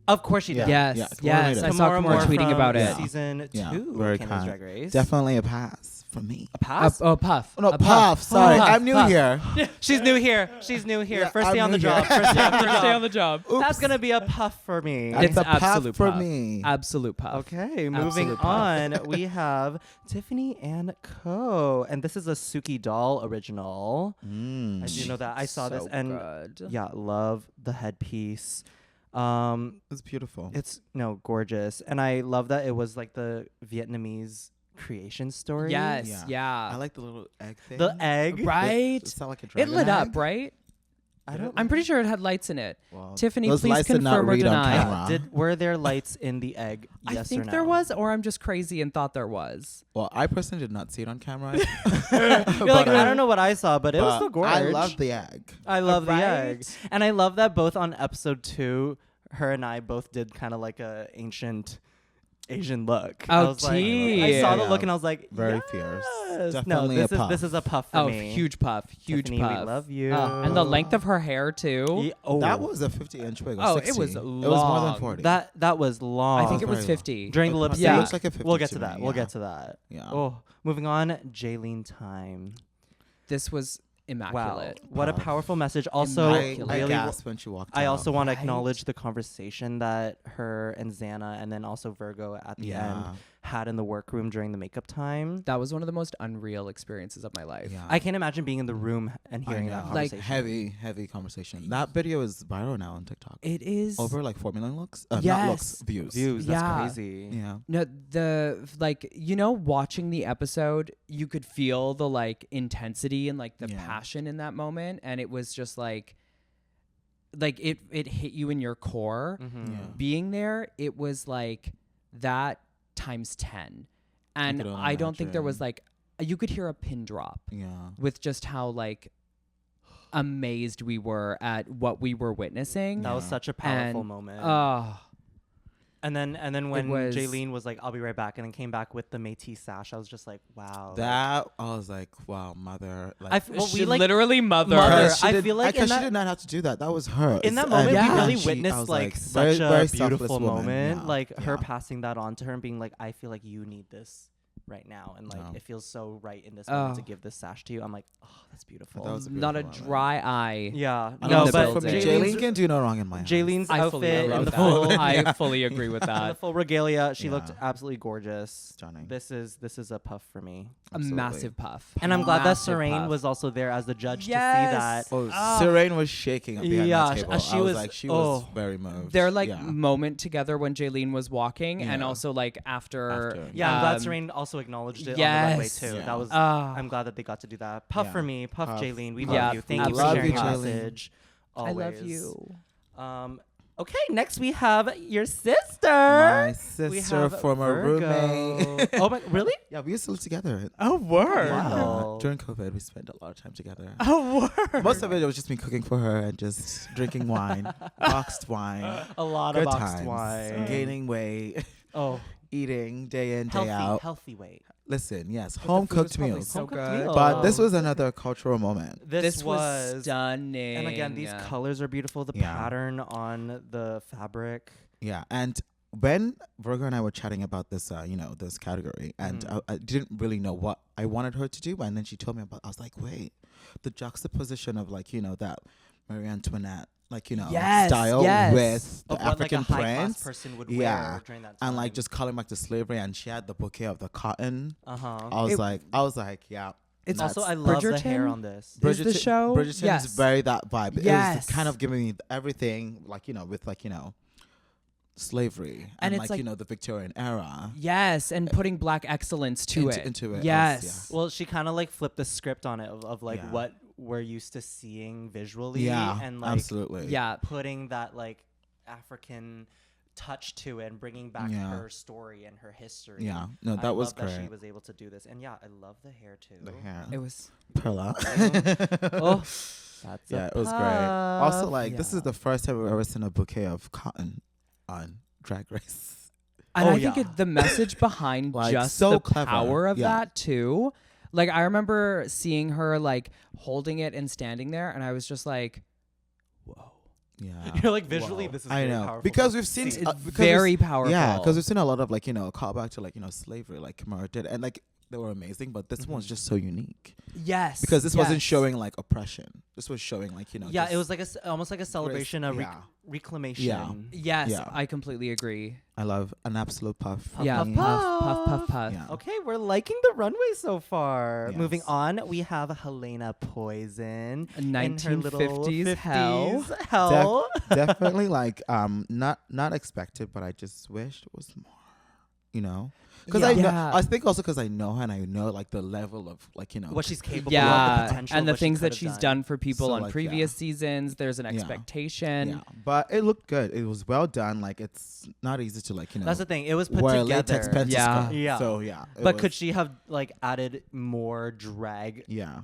Of course she did. Yes, Yeah, Kimura yes. made I it. saw Kimura Moore tweeting from about it. Season 2 Yeah, of very Canada's kind. Drag Race. Definitely a pass from me. A pass? Puff. Oh, no, A Puff. Sorry, Puff, I'm new Puff. here. She's new here. She's new here. Yeah, First I'm day on the new job. here. First day on the Stay on job. the job. That's going to be a puff for me. That's It's a puff absolute for puff. me. Absolute puff. Okay, moving Absolute puff. on, we have Tiffany and Co. And this is a Suki doll original. I do know that. I saw this So and good. yeah, love the headpiece. It's beautiful. It's gorgeous. And I love that it was the Vietnamese creation story. Yes. Yeah. I like the little egg thing. The egg. Right. It sound like a It dragon lit up, egg? right? I don't I'm pretty sure it had lights in it. Well, Tiffany, those please lights did not confirm or read on deny. camera. Were there lights in the egg? Yes I think or no? there was, or I'm just crazy and thought there was. Well, I personally did not see it on camera. You're like, I don't know what I saw, but it was still gorgeous. I love the egg. I love the Right? egg. And I love that both on episode 2, her and I both did kind of a ancient Asian look. I Oh, was I saw the Yeah. look and I was like, Very yes. fierce. No, Definitely this a is puff. this is a puff for Oh, me. huge puff. Huge Tiffany, puff. we love you. And the length of her hair, too. Ye- oh, That was a 50-inch wig. Or Oh, 60. it was It was more long. than 40. that was long. I think it was very 50. during the lip It sync. looks like a 50 We'll get to to that. me, We'll yeah. get to that. Yeah. Oh, moving on. Jaylene time. This was Wow, immaculate. what a Puff. powerful message. Also, I Immaculate. gasped when she walked I out. also want to Right? acknowledge the conversation that her and Xana, and then also Virgo at the end, had in the workroom during the makeup time. That was one of the most unreal experiences of my life. Yeah. I can't imagine being in the room and I hearing that know. Like, conversation. heavy conversation. That video is viral now on TikTok. It is Over like 4 million looks. Not Yes. looks, views. Views, that's Yeah. crazy. Yeah. No, the like, you know, watching the episode, you could feel the like intensity and like the Yeah. passion in that moment, and it was just like it hit you in your core. Mhm. Yeah. Being there, it was like that times 10, and could only I don't think there was imagine. like you could hear a pin drop Yeah. with just how like amazed we were at what we were witnessing. That was Yeah. such a powerful And, moment. And then when was- Jaylene was like, "I'll be right back," and then came back with the Métis sash, I was just like, "Wow." That I was like, wow, mother. Like, I f- well, she we like literally mother. Mother. she I did- feel like in because she that- did not have to do that. That was her. in that And moment, Yeah. we really she- I witnessed was like very- such very a selfless beautiful woman. moment, Yeah. like her Yeah. passing that on to her and being like, "I feel like you need this right now," and like No. it feels so right in this moment to Oh. give this sash to you. I'm like, "Oh, that's beautiful." That was a Not a beautiful moment. dry eye. Yeah, I no, know, but for for me, Jayleen's- Jaylene can do no wrong in my eyes. Jayleen's I fully outfit agree in with the full, that. I fully agree with in the that. full regalia, she looked Yeah. absolutely gorgeous. Stunning. This is a puff for me, A Absolutely. massive puff. and I'm glad that Massive Serene puff. was also there as the judge Yes. to see that. Oh, Oh. Serene was shaking behind Yeah, that sh- table. she I was was- like, she was oh. very moved. Their like yeah. moment together when Jaylene was walking, and Yeah. also like after. After. Yeah, I'm glad um, Serene also acknowledged it on the runway yes. too. Yeah. That was. Ah. I'm glad that they got to do that. Puff Yeah. for me, puff, Puff. Jaylene. We Yeah, love you. Thank you for love sharing you, your Jaylene. message. I love Always. you. Okay, next we have your sister. My We sister, have former Virgo. roommate. Oh my, really? Yeah, we used to live together. Oh, word. Wow. During COVID, we spent a lot of time together. Oh, word. Most of it was just me cooking for her and just drinking wine, boxed wine, A lot good of boxed times, wine. gaining weight, Oh, eating day in, day out. healthy weight. Listen, yes, the home food was cooked probably meals. so Home-cooked good. meal. But this was another cultural moment. This was was stunning. And again, these colors are beautiful. The Yeah. pattern on the fabric. Yeah, and when Virgo and I were chatting about this, this category, and I didn't really know what I wanted her to do, and then she told me about. I was like, wait, the juxtaposition of that Marie Antoinette, Yes, style yes. with the Of what like a African high-class prints, person would yeah, wear during that time. and like just calling back to slavery, and she had the bouquet of the cotton. Uh-huh. I was like, yeah. It's Also, I that's- love the hair Bridgerton? on this. Is the show? Bridgerton's Yes. very that vibe. It Yes. was kind of giving me everything, with slavery And and it's like- the Victorian era. Yes, and putting black excellence to it. Into it. Yes. Well, she kind of like flipped the script on it of like Yeah. what we're used to seeing visually. Yeah, and like absolutely. Yeah. putting that like African touch to it and bringing back Yeah. her story and her history. Yeah. No, I that was love that she great. was able to do this. And yeah, I love the hair too. The hair. It was. Perla. Oh, that's yeah, a it was great. Also, puff. this Yeah. is the first time we've ever seen a bouquet of cotton on Drag Race. And Oh, I think yeah. the message behind Like, just so the clever. power of Yeah. that too. Like I remember seeing her like holding it and standing there, and I was just like, "Whoa!" Yeah. You're like visually Whoa. this is I very know powerful because to we've seen see. It's because very we've- powerful. Yeah, because we've seen a lot of callback to slavery, like Kamara did, and they were amazing. But this one's just so unique Yes, because this wasn't yes. showing oppression. This was showing yeah, just it was like almost like a celebration of yeah. reclamation. Yeah. Yes, Yeah. I completely agree. I love an absolute puff. Yeah, Mm. puff. Yeah. Okay, we're liking the runway so far. Yes. Moving on, we have Helena Poison A in her little 1950s hell. hell. Definitely not expected, but I just wished it was more. Because Yeah. I think also because I know her and I know the level of What she's capable of, the Yeah, potential and of the what she things that could've she's done for people So, on previous yeah. seasons. There's an Yeah. expectation. yeah, but it looked good. It was well done. It's not easy to That's the thing. It was put wear a together. latex pencil Yeah. skirt. Yeah. So yeah, it But was- could she have added more dragness Yeah,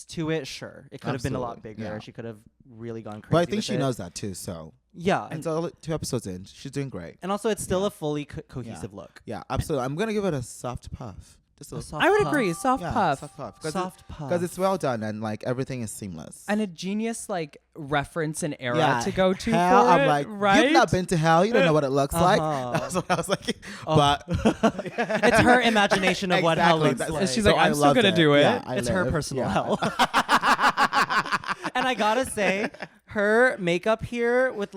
to it? Sure, it could have been a lot Absolutely, bigger. yeah. She could have really gone crazy. but I think with she it. knows that too. So Yeah, and so 2 episodes in, she's doing great. and also it's still a fully cohesive look. Yeah, absolutely. I'm gonna give it a soft puff. Just a soft I would puff. agree. Soft yeah, puff. soft puff. Soft puff. Because it's well done and everything is seamless. And a genius reference and era yeah, to go to hell, for I'm it, like, right? you've not been to hell. You don't know what it looks like. Uh-huh. That's what I was like. Oh. But It's her imagination of what hell Exactly, looks that's- like. And she's so like, I I'm still loved gonna do it. Yeah, I It's her lived. personal Yeah. hell. And I gotta say, her makeup here with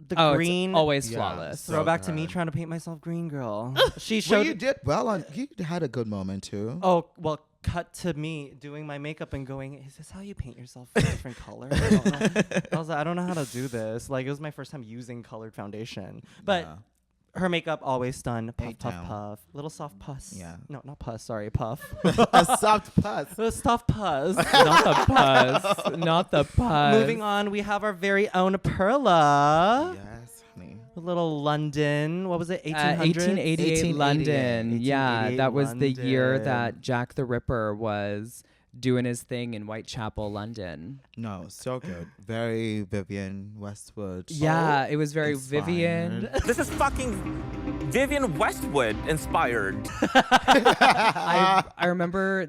the green. It's always Yeah. flawless. So Throwback to me good. trying to paint myself green, girl. She Well, showed. you did well on. You had a good moment too. Oh, well, cut to me doing my makeup and going, is this how you paint yourself a different color? I don't know. I was like, I don't know how to do this. Like, it was my first time using colored foundation. But her makeup always done. Puff, puff, A-town. puff. Little soft puss. Yeah. No, not puss. Sorry, puff. A soft pus. Little soft puss. Not the pus. Not the pus. Moving on, we have our very own Perla. Yes, honey. A little London. What was it? 1800s? 1888 London. Yeah, 1888 that was the year London. that Jack the Ripper was doing his thing in Whitechapel, London. No, so good. Very Vivian Westwood. Yeah, it was very Inspired. Vivian. This is fucking Vivian Westwood inspired. I remember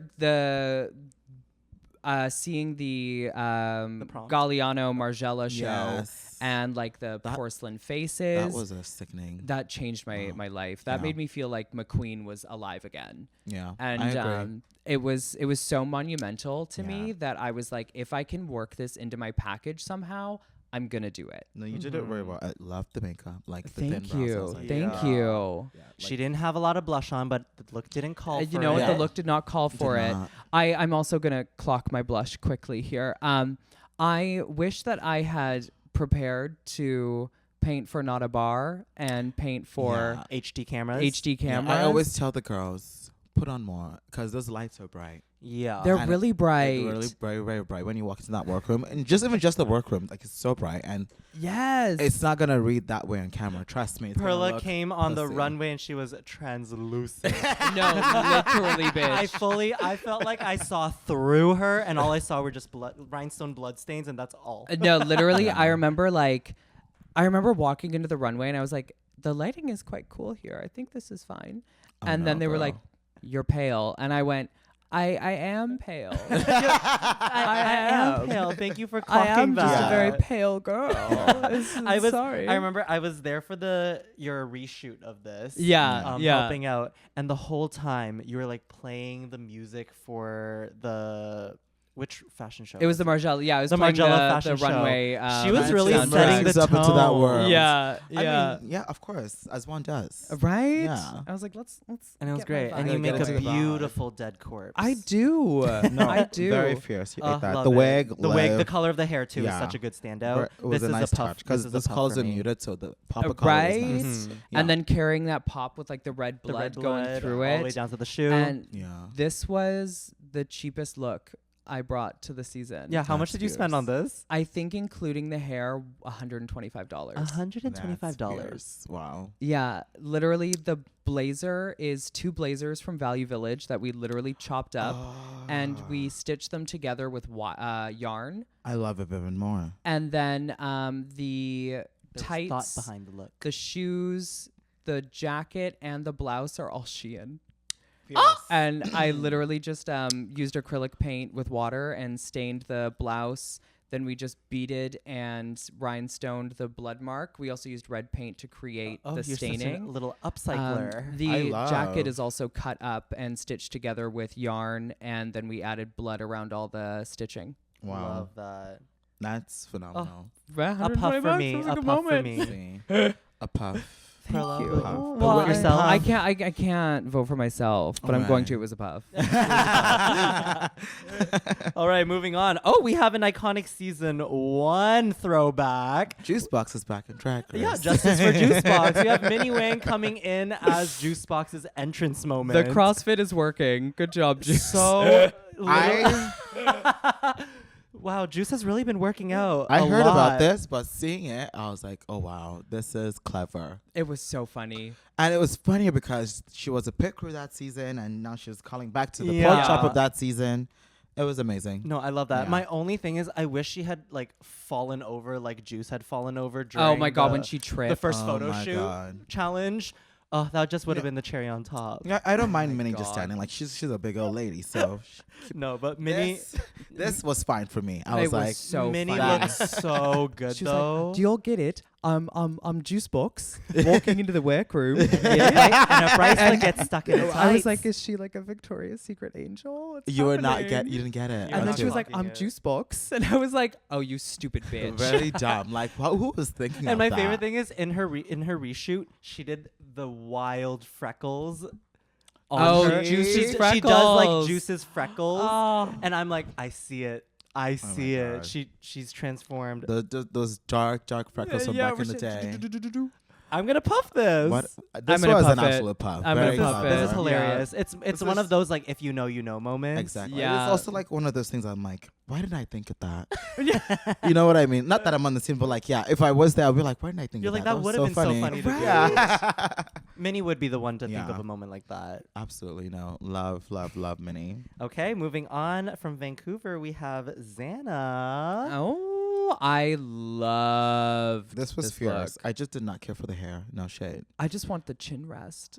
seeing the prompt? Galliano Margiela show Yes. and like the porcelain faces. That was a sickening. That changed my life. That Yeah. made me feel like McQueen was alive again. Yeah, And I agree. it was so monumental to me Yeah. that I was like, if I can work this into my package somehow, I'm gonna do it. No, you did it very well. I loved the makeup, like the Thank thin brows. I you. was like, Thank Yeah. you. She didn't have a lot of blush on, but the look didn't call for You know it. what? The look did not call for it. not. I'm also gonna clock my blush quickly here. I wish that I had prepared to paint for Not a Bar and paint for Yeah. HD cameras. HD Yeah, cameras. I always tell the girls, put on more, because those lights are bright. Yeah. They're And really bright. They're really very, very bright when you walk into that workroom, and even just the workroom, like it's so bright, and Yes. it's not gonna read that way on camera. Trust me. It's gonna Perla look came on the pussy. runway and she was translucent. no, literally, bitch. I felt like I saw through her, and all I saw were just rhinestone blood stains, and that's all. No, literally, I remember walking into the runway and I was like, the lighting is quite cool here. I think this is fine. Oh, And then no, they were girl. like, you're pale. And I went, I am pale. I am pale. Thank you for clocking I am just that. a very pale girl. I was sorry. I remember I was there for your reshoot of this. Yeah, yeah. Helping out, and the whole time you were like playing the music for which fashion show? It was the Margiela. Yeah, I was The playing Margiela the fashion show. runway. She was really Soundtrack. setting the Brings up into that tone. world. Yeah, yeah. I mean, yeah, of course, as one does. Right? Yeah. I was like, let's. And it was get my great. vibe. And you Gotta make get a into the vibe. beautiful dead corpse. I do. No, I do. Very fierce. You ate that. Love The it. wig, the wig, the live. color of the hair too is Yeah. such a good standout. It was this a nice is a puff touch because this is this a puff colors for are me. muted, so the pop of color Right? is nice. Mhm. Yeah. And then carrying that pop with like the red The blood red going blood through all the way it. down to the shoe. And yeah, this was the cheapest look I brought to the season. yeah, how much That's did you spend on this? I think including the hair, $125. $125. Fierce. Wow. Yeah, literally the blazer is 2 blazers from Value Village that we literally chopped up and we stitched them together with yarn. I love it even more. And then the There's tights, thought behind the look. the shoes, the jacket, and the blouse are all Shein. And I literally just used acrylic paint with water and stained the blouse. Then we just beaded and rhinestoned the blood mark. We also used red paint to create the you're such a staining. little upcycler. The I jacket love. is also cut up and stitched together with yarn, and then we added blood around all the stitching. Wow. Love that. That's phenomenal. A puff for me. A puff for me. See? A puff. Perla, you. vote Well, for yourself. I can't vote for myself, but I'm going to. It was a puff. All right, moving on. Oh, we have an iconic season 1 throwback. Juice Box is back in track. Yeah, justice for Juice Box. We have Minnie Wang coming in as Juice Box's entrance The moment. CrossFit is working. Good job, Juice. So, I wow, Juice has really been working out. I a heard lot. about this, but seeing it, I was like, oh wow, this is clever. It was so funny. And it was funny because she was a pit crew that season, and now she's calling back to the Yeah. pork chop of that season. It was amazing. No, I love that. Yeah. My only thing is, I wish she had like fallen over, like Juice had fallen over during. Oh my god, the, when she tripped. the first Oh photo my shoot God. challenge. Oh, that just would have Yeah. been the cherry on top. Yeah, I don't mind Minnie just God. standing. Like she's a big old lady, so No, but Minnie, this was fine for me. I It was like, so Minnie funny. looks so good She was though. like, do y'all get it? I'm Juice Box walking into the workroom. And a bracelet gets stuck in the I was tights. like, is she like a Victoria's Secret angel? What's You were not happening? you didn't get it. And then not she was like, blocking I'm it. Juice Box. And I was like, oh, you stupid bitch. very dumb. Like, who was thinking And of my that? favorite thing is in her reshoot, she did the wild freckles. Oh, on her. Juice's She does freckles. like Juice's freckles, Oh. and I'm like, I see it. I see it. God. She's transformed. Those dark freckles from back in the day. I'm gonna puff this. What? This gonna was puff an it. absolute puff. I'm Very gonna puff clever. it. This is hilarious. Yeah. It's This one is- of those like if you know moments. Exactly. Yeah. It's also like one of those things I'm like, why didn't I think of that? You know what I mean? Not that I'm on the scene, but like, yeah, if I was there, I'd be like, why didn't I think You're of like, that? that was would have been so funny to do. Yeah. Minnie would be the one to think Yeah. of a moment like that. Absolutely. No. Love Minnie. Okay, moving on from Vancouver, we have Xana. Oh, I love This was look. fierce. I just did not care for the hair. No shade. I just want the chin rest.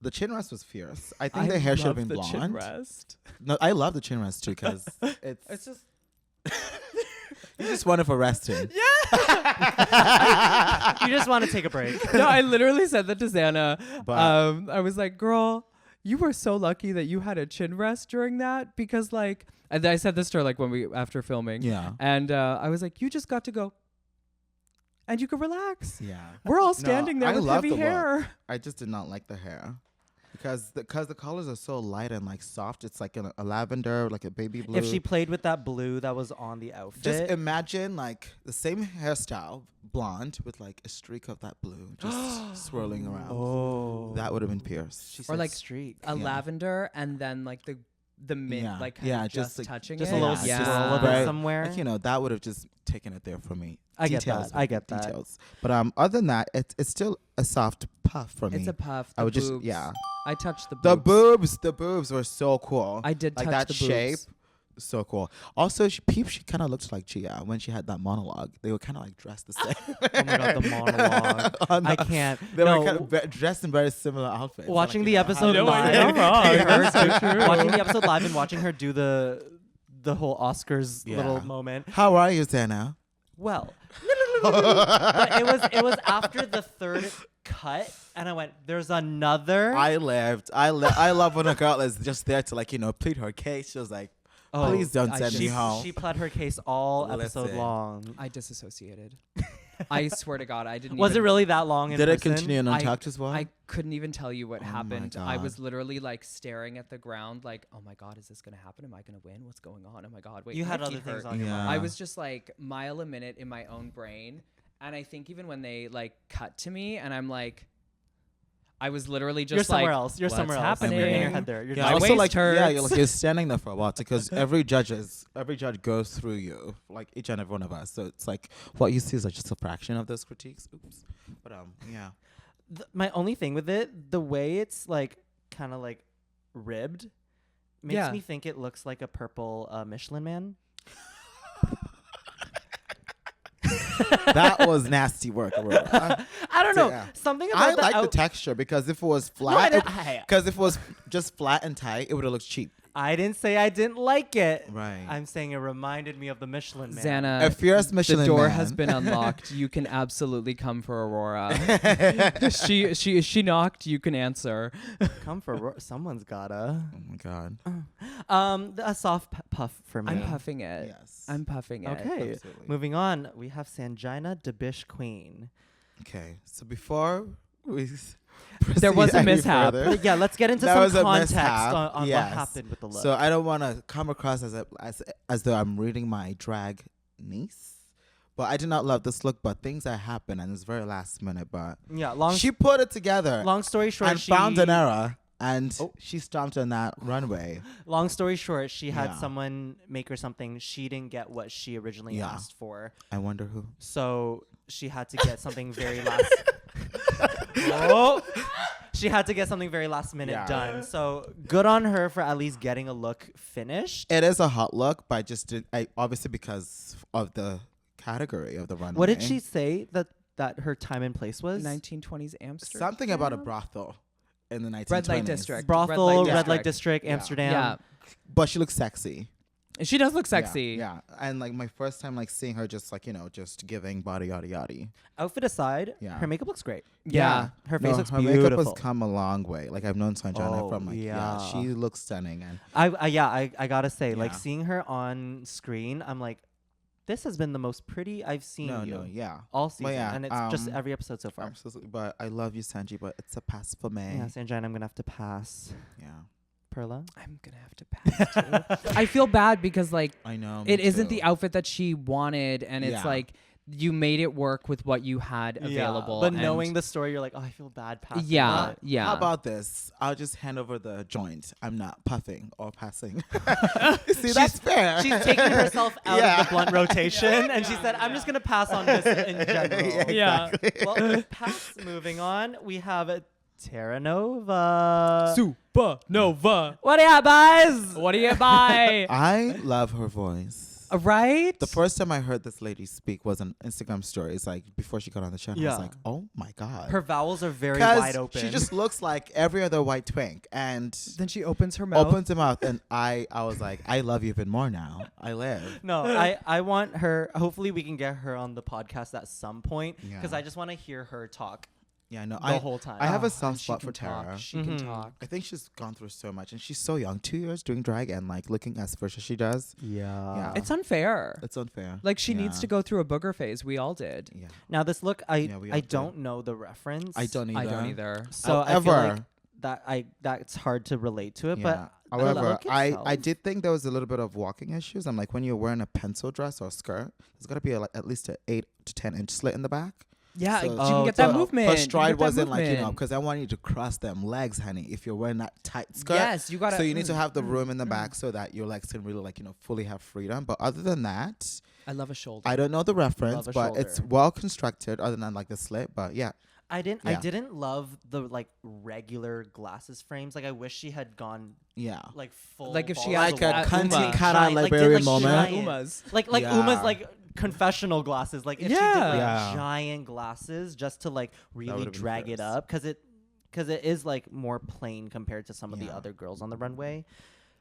The chin rest was fierce. I think the hair should have been love the blonde. chin rest. No, I love the chin rest too because It's just you just want it for resting. you just want to take a break. No, I literally said that to Xana. But- I was like, girl, you were so lucky that you had a chin rest during that because like, and I said this to her like when we, after filming. Yeah. And I was like, you just got to go and you could relax. Yeah. We're all No, standing there I with love heavy the look. hair. I just did not like the hair. Because the colors are so light and like soft. It's like a lavender, like a baby blue. If she played with that blue that was on the outfit, just imagine like the same hairstyle, blonde, with like a streak of that blue just swirling around. oh, That would have been pierced. she Or said like streak. A Yeah. lavender and then like the mint, Yeah. like kind Yeah, of just, just like, touching just it. a little Yeah. swirl of Right. it somewhere. Like, you know, that would have just taken it there for me. I get Details, that. I get that. details. But other than that, it's still a soft puff for me. It's a puff. I The would just boobs. yeah. I touched the boobs. The boobs were so cool. I did like touch that the shape. boobs. So cool. Also, she kind of looked like Chia when she had that monologue. They were kind of like dressed the same. Oh my god, the monologue. On I the- can't. They no, were kind of dressed in very similar outfits. watching Like, the you know, episode how- live. you're not wrong. That's so That's so true. Watching the episode live and watching her do the whole Oscars Yeah. little moment. How are you, Xana? Well, but it was after the third cut, and I went, "There's another." I love when a girl is just there to like, you know, plead her case. She was like, Oh, please don't send me she, home. she pled her case all episode Listen. long. I disassociated. I swear to God, I didn't. Was it even- really that long? In Did it person? continue in I- Untucked as well? I couldn't even tell you what Oh my happened. I was God. literally like staring at the ground, like, oh my God, is this gonna happen? Am I gonna win? What's going on? Oh my God, wait. You my had feet other things hurt. on your Yeah. mind. I was just like mile a minute in my own brain, and I think even when they like cut to me, and I'm like, I was literally just You're somewhere like, else. You're what's somewhere else. happening? You're in your head there. You're Yeah, My just- also waist like yeah, you're hurts. like you're standing there for a while because every judge goes through you, like each and every one of us. So it's like what you see is like just a fraction of those critiques. Oops. But yeah. my only thing with it, the way it's like kind of like ribbed, makes Yeah. me think it looks like a purple Michelin Man. That was nasty work, Aurora. I don't know. Yeah. Something about I the like the out- texture because if it was No, I flat, didn't- hey. because if it was just flat and tight, it would have looked cheap. I didn't say I didn't like it. Right. I'm saying it reminded me of the Michelin Man. Xana, A fierce Michelin the door man. has been unlocked. You can absolutely come for Aurora. she knocked. You can answer. Come for someone's gotta. Oh my god. A soft puff for me. I'm puffing it. Yes. I'm puffing it. Okay. Absolutely. Moving on, we have Sanjina DuBois Queen. Okay. So before we There was a proceed any mishap. further, Yeah, let's get into That some was a context mishap, on yes. what happened with the look. So I don't want to come across as though I'm reading my drag niece, but I did not love this look. But things that happened, and it's very last minute. But yeah, she put it together long story short, and she found an error, and Oh. she stomped on that runway. Long story short, she had Yeah. someone make her something. She didn't get what she originally Yeah. asked for, I wonder who. so she had to get something very last. Oh. She had to get something very last minute Yeah. done. So good on her for at least getting a look finished. It is a hot look, but obviously because of the category of the runway. What did she say that her time and place was? 1920s Amsterdam. Something about a brothel in the 1920s. Red light district. Brothel, Red light Red Light district. District, Amsterdam. Yeah. But she looks sexy. She does look sexy. Yeah. And like my first time like seeing her just like, just giving body yada yada. Outfit aside, Yeah. her makeup looks great. Yeah. Her face looks her beautiful. makeup has come a long way. Like I've known Sanjana from like yeah. she looks stunning and I gotta say, like Yeah. seeing her on screen, I'm like, this has been the most pretty I've seen all season, yeah, and it's just every episode so far. absolutely. But I love you, Sanji, but it's a pass for me. Yeah, Sanjana, I'm gonna have to pass. Yeah. Perla, I'm gonna have to pass too. I feel bad because like I know. it isn't too. the outfit that she wanted, and it's Yeah. like you made it work with what you had available. but and knowing the story, you're like, oh, I feel bad passing. yeah, it. yeah. How about this? I'll just hand over the joint. I'm not puffing or passing. See, that's fair. She's taking herself out Yeah. of the blunt rotation, and she said, I'm just gonna pass on this in general. Yeah. Well, pass. Moving on, we have Teranova. Supernova. What do you guys? What do you buy? I love her voice. Right? The first time I heard this lady speak was on Instagram stories, like before she got on the show. I Yeah. was like, oh my God. Her vowels are very 'Cause wide open. She just looks like every other white twink. And Then she opens her mouth. opens her mouth. And I was like, I love you even more now. I live. No, I want her. Hopefully, we can get her on the podcast at some point because Yeah. I just want to hear her talk. Yeah, no, The whole time. I have a and soft she spot can for Tara. talk. She can talk. I think she's gone through so much, and she's so young. 2 years doing drag and like looking as fresh as she does. Yeah. It's unfair. It's unfair. Like she needs Yeah. to go through a booger phase. We all did. Yeah, Now this look, we all I do. don't know the reference. I don't either. I don't either. So I feel However- like that's hard to relate to it. Yeah. But the However, look I itself- did think there was a little bit of walking issues. I'm like, when you're wearing a pencil dress or skirt, there's got to be at least an 8 to 10 inch slit in the back. Yeah, So- you can get that So movement. Her You can stride get that wasn't like, movement. because I want you to cross them legs, honey, if you're wearing that tight skirt. Yes, you gotta- So you need to have the room in the back so that your legs can really fully have freedom. But other than that, I love a shoulder. I don't know the reference, Love a but it's shoulder. well constructed other than like the slit. But yeah. I Yeah. didn't love the like regular glasses frames. Like I wish she had gone Yeah. like full. Like if she balls had Like of a wax. cunty Uma. cara Giant, like, did, librarian like, moment. giant- Uma's. Like Yeah. Uma's like confessional glasses. Like if she did like Yeah. giant glasses just to like really would've been drag it fierce. up because it is like more plain compared to some of the Yeah. other girls on the runway.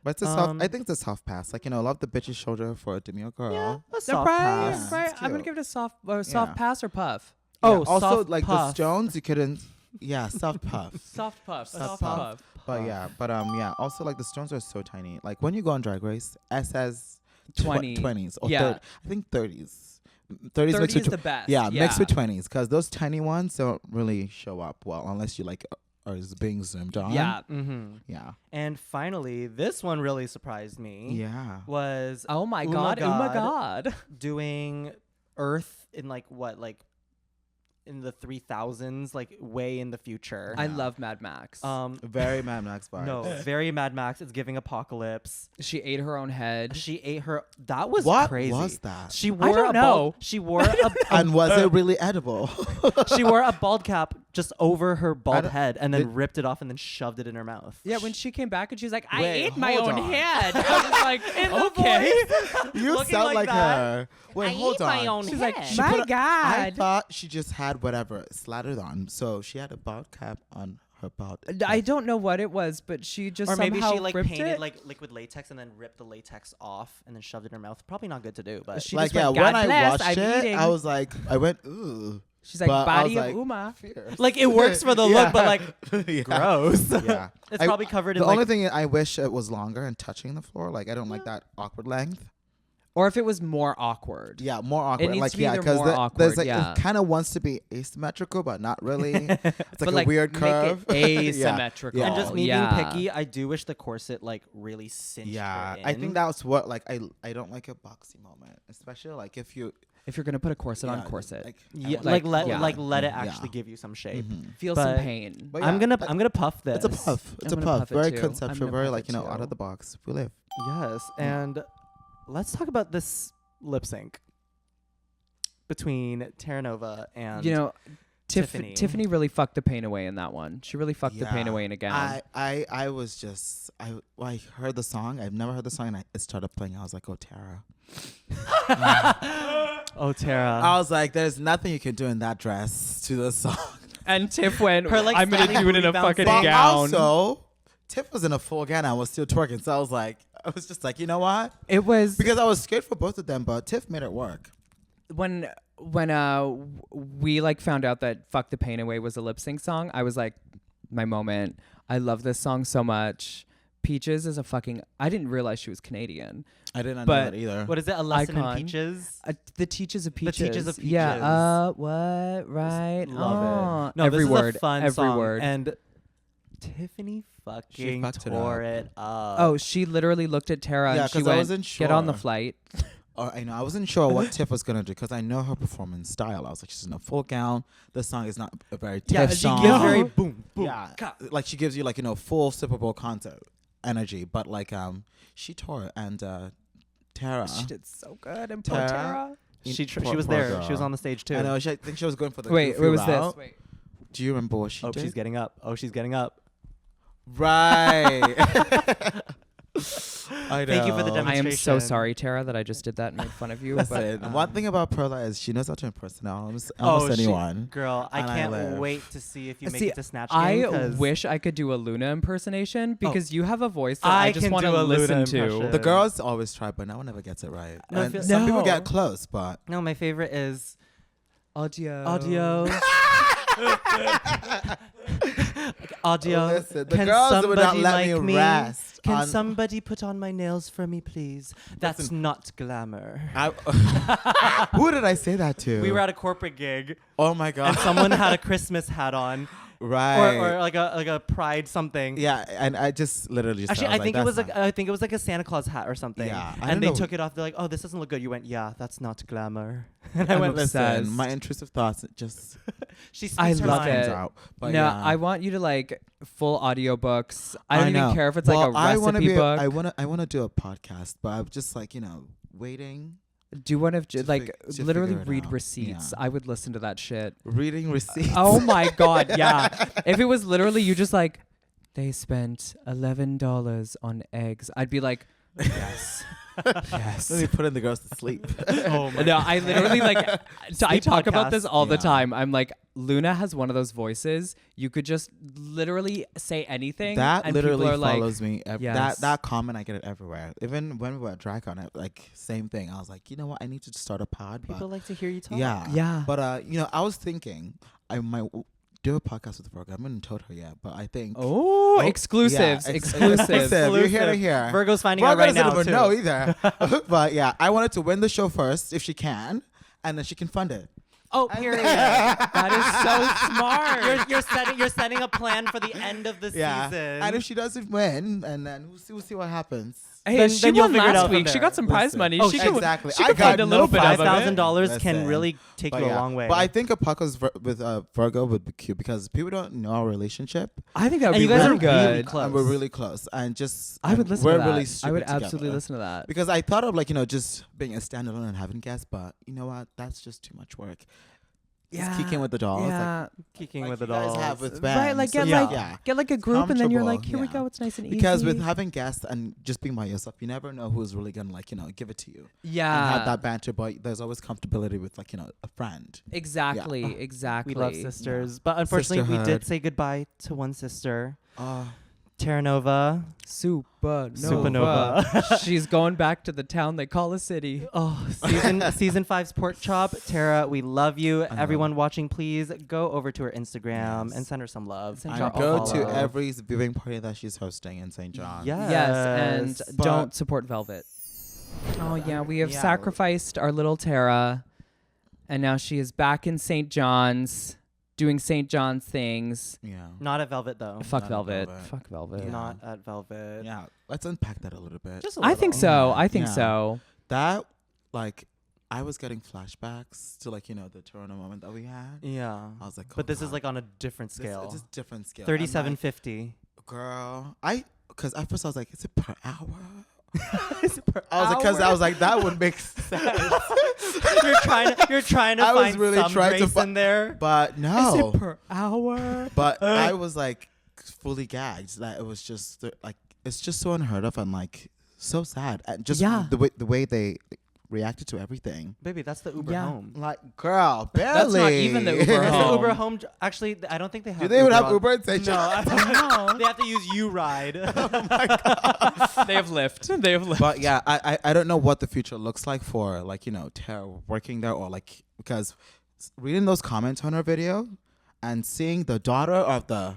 But it's a soft. I think it's a soft pass. Like love the bitchy shoulder for a demure girl. Yeah, a No, soft right, pass. right. It's I'm gonna cute. give it a soft Yeah. pass or puff. Oh, Yeah. Also soft like puff. the stones, you couldn't. Yeah, soft puff. Soft puff. Soft Soft puff. puff. But yeah, yeah. Also like the stones are so tiny. Like when you go on Drag Race, S has 20. 20s or Yeah. I think 30s. 30 mixed is with the best. Yeah, mixed yeah. with 20s because those tiny ones don't really show up well unless you like are being zoomed on. Yeah. Mm-hmm. Yeah. And finally, this one really surprised me. Yeah. Was Oh my Uma god. Oh my God. god. doing Earth in like in the 3000s, like way in the future. I love Mad Max. Very Mad Max vibes. No, very Mad Max. It's giving apocalypse. She ate her own head. She ate her. That was What crazy. was that? She wore don't a know. bald. She wore a. And was it really edible? she wore a bald cap just over her bald don't- head, and then did- ripped it off, and then shoved it in her mouth. Yeah, when she came back and she's like, I Wait, ate my hold own on. head. I was like, Okay. You Looking sound like like that. her. Wait, hold on. She's like, She my put a- I god. thought she just had whatever slattered on. So she had a bald cap on her bald. I don't know what it was, but she just Or maybe somehow she like ripped painted it. like liquid latex and then ripped the latex off and then shoved it in her mouth. Probably not good to do, but She like just yeah, went, when "God I bless, watched I'm it, eating." I was like, I went ooh. She's like, But I was body of like, Uma. fierce. like it works for the look, but like Yeah. gross. Yeah, It's probably covered in The like only thing I wish it was longer and touching the floor. Like I don't like that awkward length. Or if it was more awkward. Yeah, more awkward. needs like to be yeah, either because more there's awkward, like yeah. it kind of wants to be asymmetrical, but not really. It's like But, a like, weird make curve. it Yeah. asymmetrical. Yeah. and just me yeah. being picky, I do wish the corset like really cinched Yeah, her I in. think that's what like I don't like a boxy moment, especially like if you If you're gonna put a corset on yeah, corset, Like, Yeah, Like, let yeah. let it Yeah. actually give you some shape. feel But- some pain. But I'm yeah, gonna puff this. It's a puff. It's I'm a gonna puff. puff it Very too. conceptual. I'm gonna Very puff like it out too. of the box. We live. Yes, and let's talk about this lip sync between Teranova and You know, Tiffany. Tiffany really fucked the pain away in that one. She really fucked the pain Yeah. away in a gown. I was just I heard the song. I've never heard the song, and it started playing. I was like, oh Tara. Oh Tara. I was like, there's nothing you can do in that dress to the song. and Tiff went, Her, like, I'm gonna slightly do it in a booty fucking bouncing. But gown. also, Tiff was in a full gown. I was still twerking, so I was like, I was just like, you know what? It was Because I was scared for both of them, but Tiff made it work. when we like found out that "Fuck the Pain Away" was a lip sync song. I was like, my moment. I love this song so much. Peaches is a fucking. I didn't realize she was Canadian. I didn't know But that either. What is it? A lesson Icon. in peaches? The Teaches of Peaches. Teaches of Peaches. Yeah. What? Right. Love it. No, every this word. is a fun every song. word. And Tiffany fucking fucked it tore up. it up. Oh, she literally looked at Tara Yeah, and she 'cause I went, wasn't "Get on the sure." flight." I know. I wasn't sure what Tiff was gonna do because I know her performance style. I was like, she's in a full gown. The song is not a very Tiff yeah, she song. gives very boom, boom. Yeah, like she gives you like full Super Bowl concert energy. But like she tore it, and Tara. She did so good. And Tara. Tara. She was there. She was on the stage too. I know. I think she was going for the Wait, goofy where was route. this? Wait. Do you remember what she Oh, did? she's getting up. Oh, she's getting up. Right. I know. Thank you for the I am so demonstration. sorry, Tara, that I just did that and made fun of you. But Listen, one thing about Perla is she knows how to impersonate almost anyone. Girl, I And I can't live. wait to see if you make see, it to Snatch Game. I 'cause wish I could do a Luna impersonation because you have a voice that I I just can want to do a Luna listen to. impression. The girls always try, but no one ever gets it right. No, I And feel- some people No. get close, but No, my favorite is Audio. audio. Audio. Listen, the Can girls would not somebody let mic me me? rest Can on- somebody put on my nails for me, please? That's Listen. not glamour. who did I say that to? We were at a corporate gig Oh my god! and someone had a Christmas hat on, right. or like a pride something. yeah, and I just literally just Actually, I I think it was "That's like not-" I think it was like a Santa Claus hat or something. Yeah, I and don't they know. took it off. They're like, "Oh, this doesn't look good." You went, "Yeah, that's not glamour." And I I'm went, obsessed. Listen, my intrusive thoughts just "She I speaks her love mind." it. out. But No, yeah. I want you to like full audiobooks. I don't even know. care if it's Well, like a I wanna recipe be book. I wanna do a podcast, but I'm just like waiting, Do one of to like to literally figure it read out. receipts. Yeah. I would listen to that shit. reading receipts. Oh my god, yeah. If it was literally you just like, they spent $11 on eggs, I'd be like, yes. Yes. Let me put in the girls to sleep. Oh my No, I literally like I Sleep talk about podcast. this all the Yeah. time. I'm like, Luna has one of those voices. You could just literally say anything. That and literally people are follows like, me. yes. That comment, I get it everywhere. Even when we were at DragCon, like same thing. I was like, you know what? I need to start a pod. People But like to hear you talk. yeah, Yeah. But I was thinking I might do a podcast with Virgo. I haven't told her yet, but I think. oh, yeah, exclusives, ex- exclusives. exclusive. You're here to hear. Virgo's finding Virgo out right doesn't now even too. know either. But yeah, I wanted to win the show first if she can, and then she can fund it. Oh, period. That is so smart. You're setting a plan for the end of the Yeah, season. and if she doesn't win, and then we'll see what happens. Hey, Then- she then you'll won figure it out last from week. She there. got some prize Listen. money. Oh, she exactly. Could, she I could got find a little bit of it. $5,000 can Listen. really take But you a yeah. long way. But I think a podcast with Virgo would be cute because people don't know our relationship, I think that would And be you guys really are good. really close. and we're really close. And just I would and listen we're to that. really I stupid would together. absolutely listen to that. Because I thought of just being a standalone and having guests, but you know what? That's just too much work. Just kicking with the dolls. Yeah. Kicking Like with you the guys dolls. have with Right, bands. like So get yeah. like get like a group, and then you're like, here we Comfortable, go, it's nice and Because easy. with having guests and just being by yourself, you never know who's really gonna give it to you. And yeah, have that banter, but there's always comfortability with a friend. exactly, Yeah. exactly. We love sisters. But unfortunately, we Sisterhood. did say goodbye to one sister, Oh, Teranova. Supernova. She's going back to the town they call a city. Oh, season 5's pork chop. Tara, we love you. Everyone watching, please go over to her Instagram Yes. and send her some love. Send and her a go to follow. every viewing party that she's hosting in St. John. Yes. Yes, and But- don't support Velvet. Oh yeah, we have Yeah. sacrificed our little Tara, and now she is back in St. John's, doing St. John's things. Yeah. Not at Velvet though. Fuck Not at Velvet. Velvet. Fuck Velvet. Yeah. Not at Velvet. Yeah. Let's unpack that a little bit. Just a I think little. so. I think Yeah. so. That, I was getting flashbacks to the Toronto moment that we had. Yeah. I was like, But this is God. like on a different This- scale. It's a different scale. And, like, 37.50. girl, because at first I was like, is it per hour? Is it per I was like, because I was like, that would make sense. you're trying to I was find really some trying to grace fi- in there. But no. per hour? But I was like fully gagged. That it was just it's just so unheard of and so sad. And just Yeah. the way they reacted to everything. Baby, that's the Uber Yeah. home. Like, girl, barely. That's not even the Uber That's the home. Uber home. Actually, I don't think they have. Do they even have on- Uber in St. No, John? I don't know. They have to use U Ride. They have Lyft. They have Lyft. But yeah, I don't know what the future looks like for like, you know, Tara working there, or like, because reading those comments on her video and seeing the daughter of the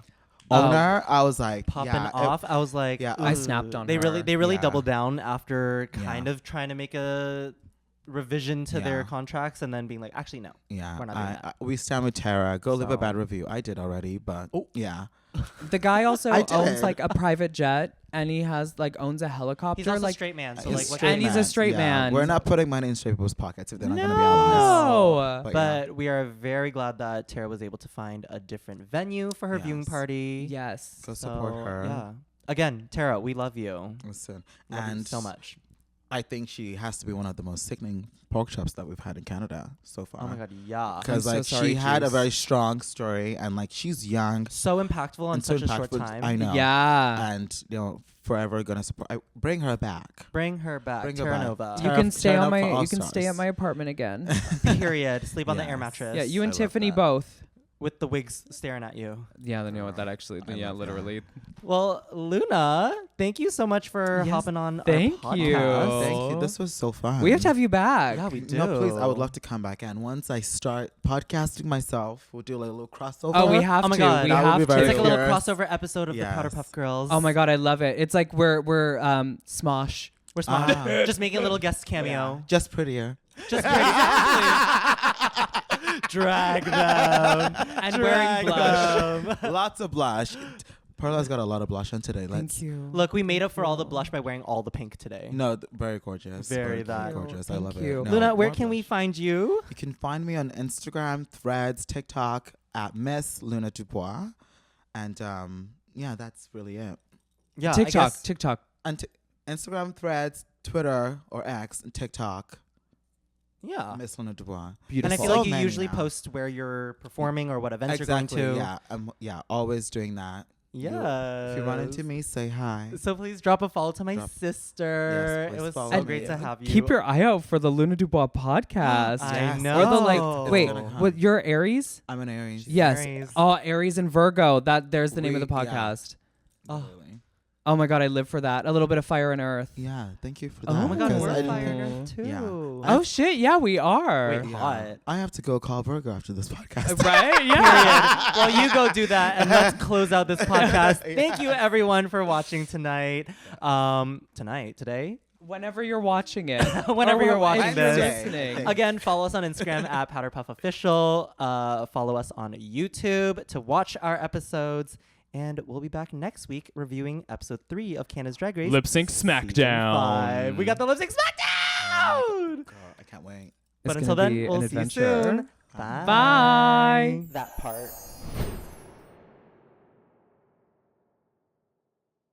owner, I was like, Popping yeah, off. I was like, yeah, I "Ooh." snapped on They her. really Yeah. doubled down after kind Yeah. of trying to make a revision to their Yeah. contracts and then being like, actually, no. Yeah, We're not doing that. we stand with Tara. Go leave a So- bad review. I did already, but yeah. The guy also I owns did. like a private jet, and he has like owns a helicopter. He's also like a straight man, so He's like, what straight and he's a straight man. We're not putting money in straight people's pockets if they're not going to be allies. No. But But we are very glad that Tara was able to find a different venue for her viewing Yes. party. Yes. Go support So, her. Yeah. Again, Tara, we love you. Listen, Love you and so much. I think she has to be one of the most sickening pork chops that we've had in Canada so far. Oh my god, yeah. Because I'm so like sorry, she had a Juice. very strong story, and like she's young So impactful in and so such a short impactful. time. I know. Yeah. And you know, forever gonna support. Bring her back. Bring her back, Bring her back. Teranova. You Tara- can stay Tara on my. for all You can stay stars. at my apartment again. Period. Sleep on the air Yes. mattress. Yeah, you I and love Tiffany that. both. with the wigs staring at you. Yeah, I know what that actually. I Yeah, love that. literally. Well, Luna, thank you so much for Yes, hopping on thank our you. podcast. Thank you. This was so fun. We have to have you back. Yeah, we do. No, please. I would love to come back. And once I start podcasting myself, we'll do like a little crossover. Oh, we have Oh my to. God. We That would have be to. very It's like a little Yes. crossover episode of the Powder Yes. Puff Girls. Oh my god, I love it. It's like we're Smosh. We're smart. Ah. Just making a little guest cameo. Just prettier. Just drag them And wearing blush. them. Lots of blush. Perla's got a lot of blush on today. Let's. Thank you. Look, we made up for all the blush by wearing all the pink today. No, very gorgeous. Very that. gorgeous. I Thank love you. it. No, Luna, where more can we blush. find you? You can find me on Instagram, Threads, TikTok at Miss Luna DuBois, and yeah, that's really it. Yeah, TikTok. And Instagram, Threads, Twitter or X, and TikTok. Yeah. Miss Luna DuBois. Beautiful. And I feel So like you many usually now. post where you're performing or what events Exactly. you're going to. Yeah. I'm always doing that. Yeah. If you run into me, say hi. So please drop a follow to my Drop- sister. Yes, It please was follow so me. great to have you. Keep your eye out for the Luna DuBois podcast. I Yes. know. Or the It's wait, gonna come. what you're Aries? I'm an Aries. Yes. Aries. Oh, Aries and Virgo. There's the name of the Yeah. podcast. Oh. Literally. Oh my god, I live for that. A little bit of fire and earth. Yeah. Thank you for that. Oh Oh my god, because we're I didn't fire think- and Earth too. Yeah. Oh shit, yeah, we are. Wait, Yeah. hot. I have to go call Virgo after this podcast. Right? Yeah. Well, you go do that, and let's close out this podcast. Thank you, everyone, for watching tonight. Today, Whenever you're watching it. Whenever Or you're watching if you're this. listening. again, follow us on Instagram at PowderPuffOfficial. Follow us on YouTube to watch our episodes. And we'll be back next week reviewing episode 3 of Canada's Drag Race. Lip Sync Season Smackdown. 5. We got the Lip Sync Smackdown! Girl, I can't wait. But It's until gonna then, be we'll an see you adventure. soon. Bye. Bye. That part.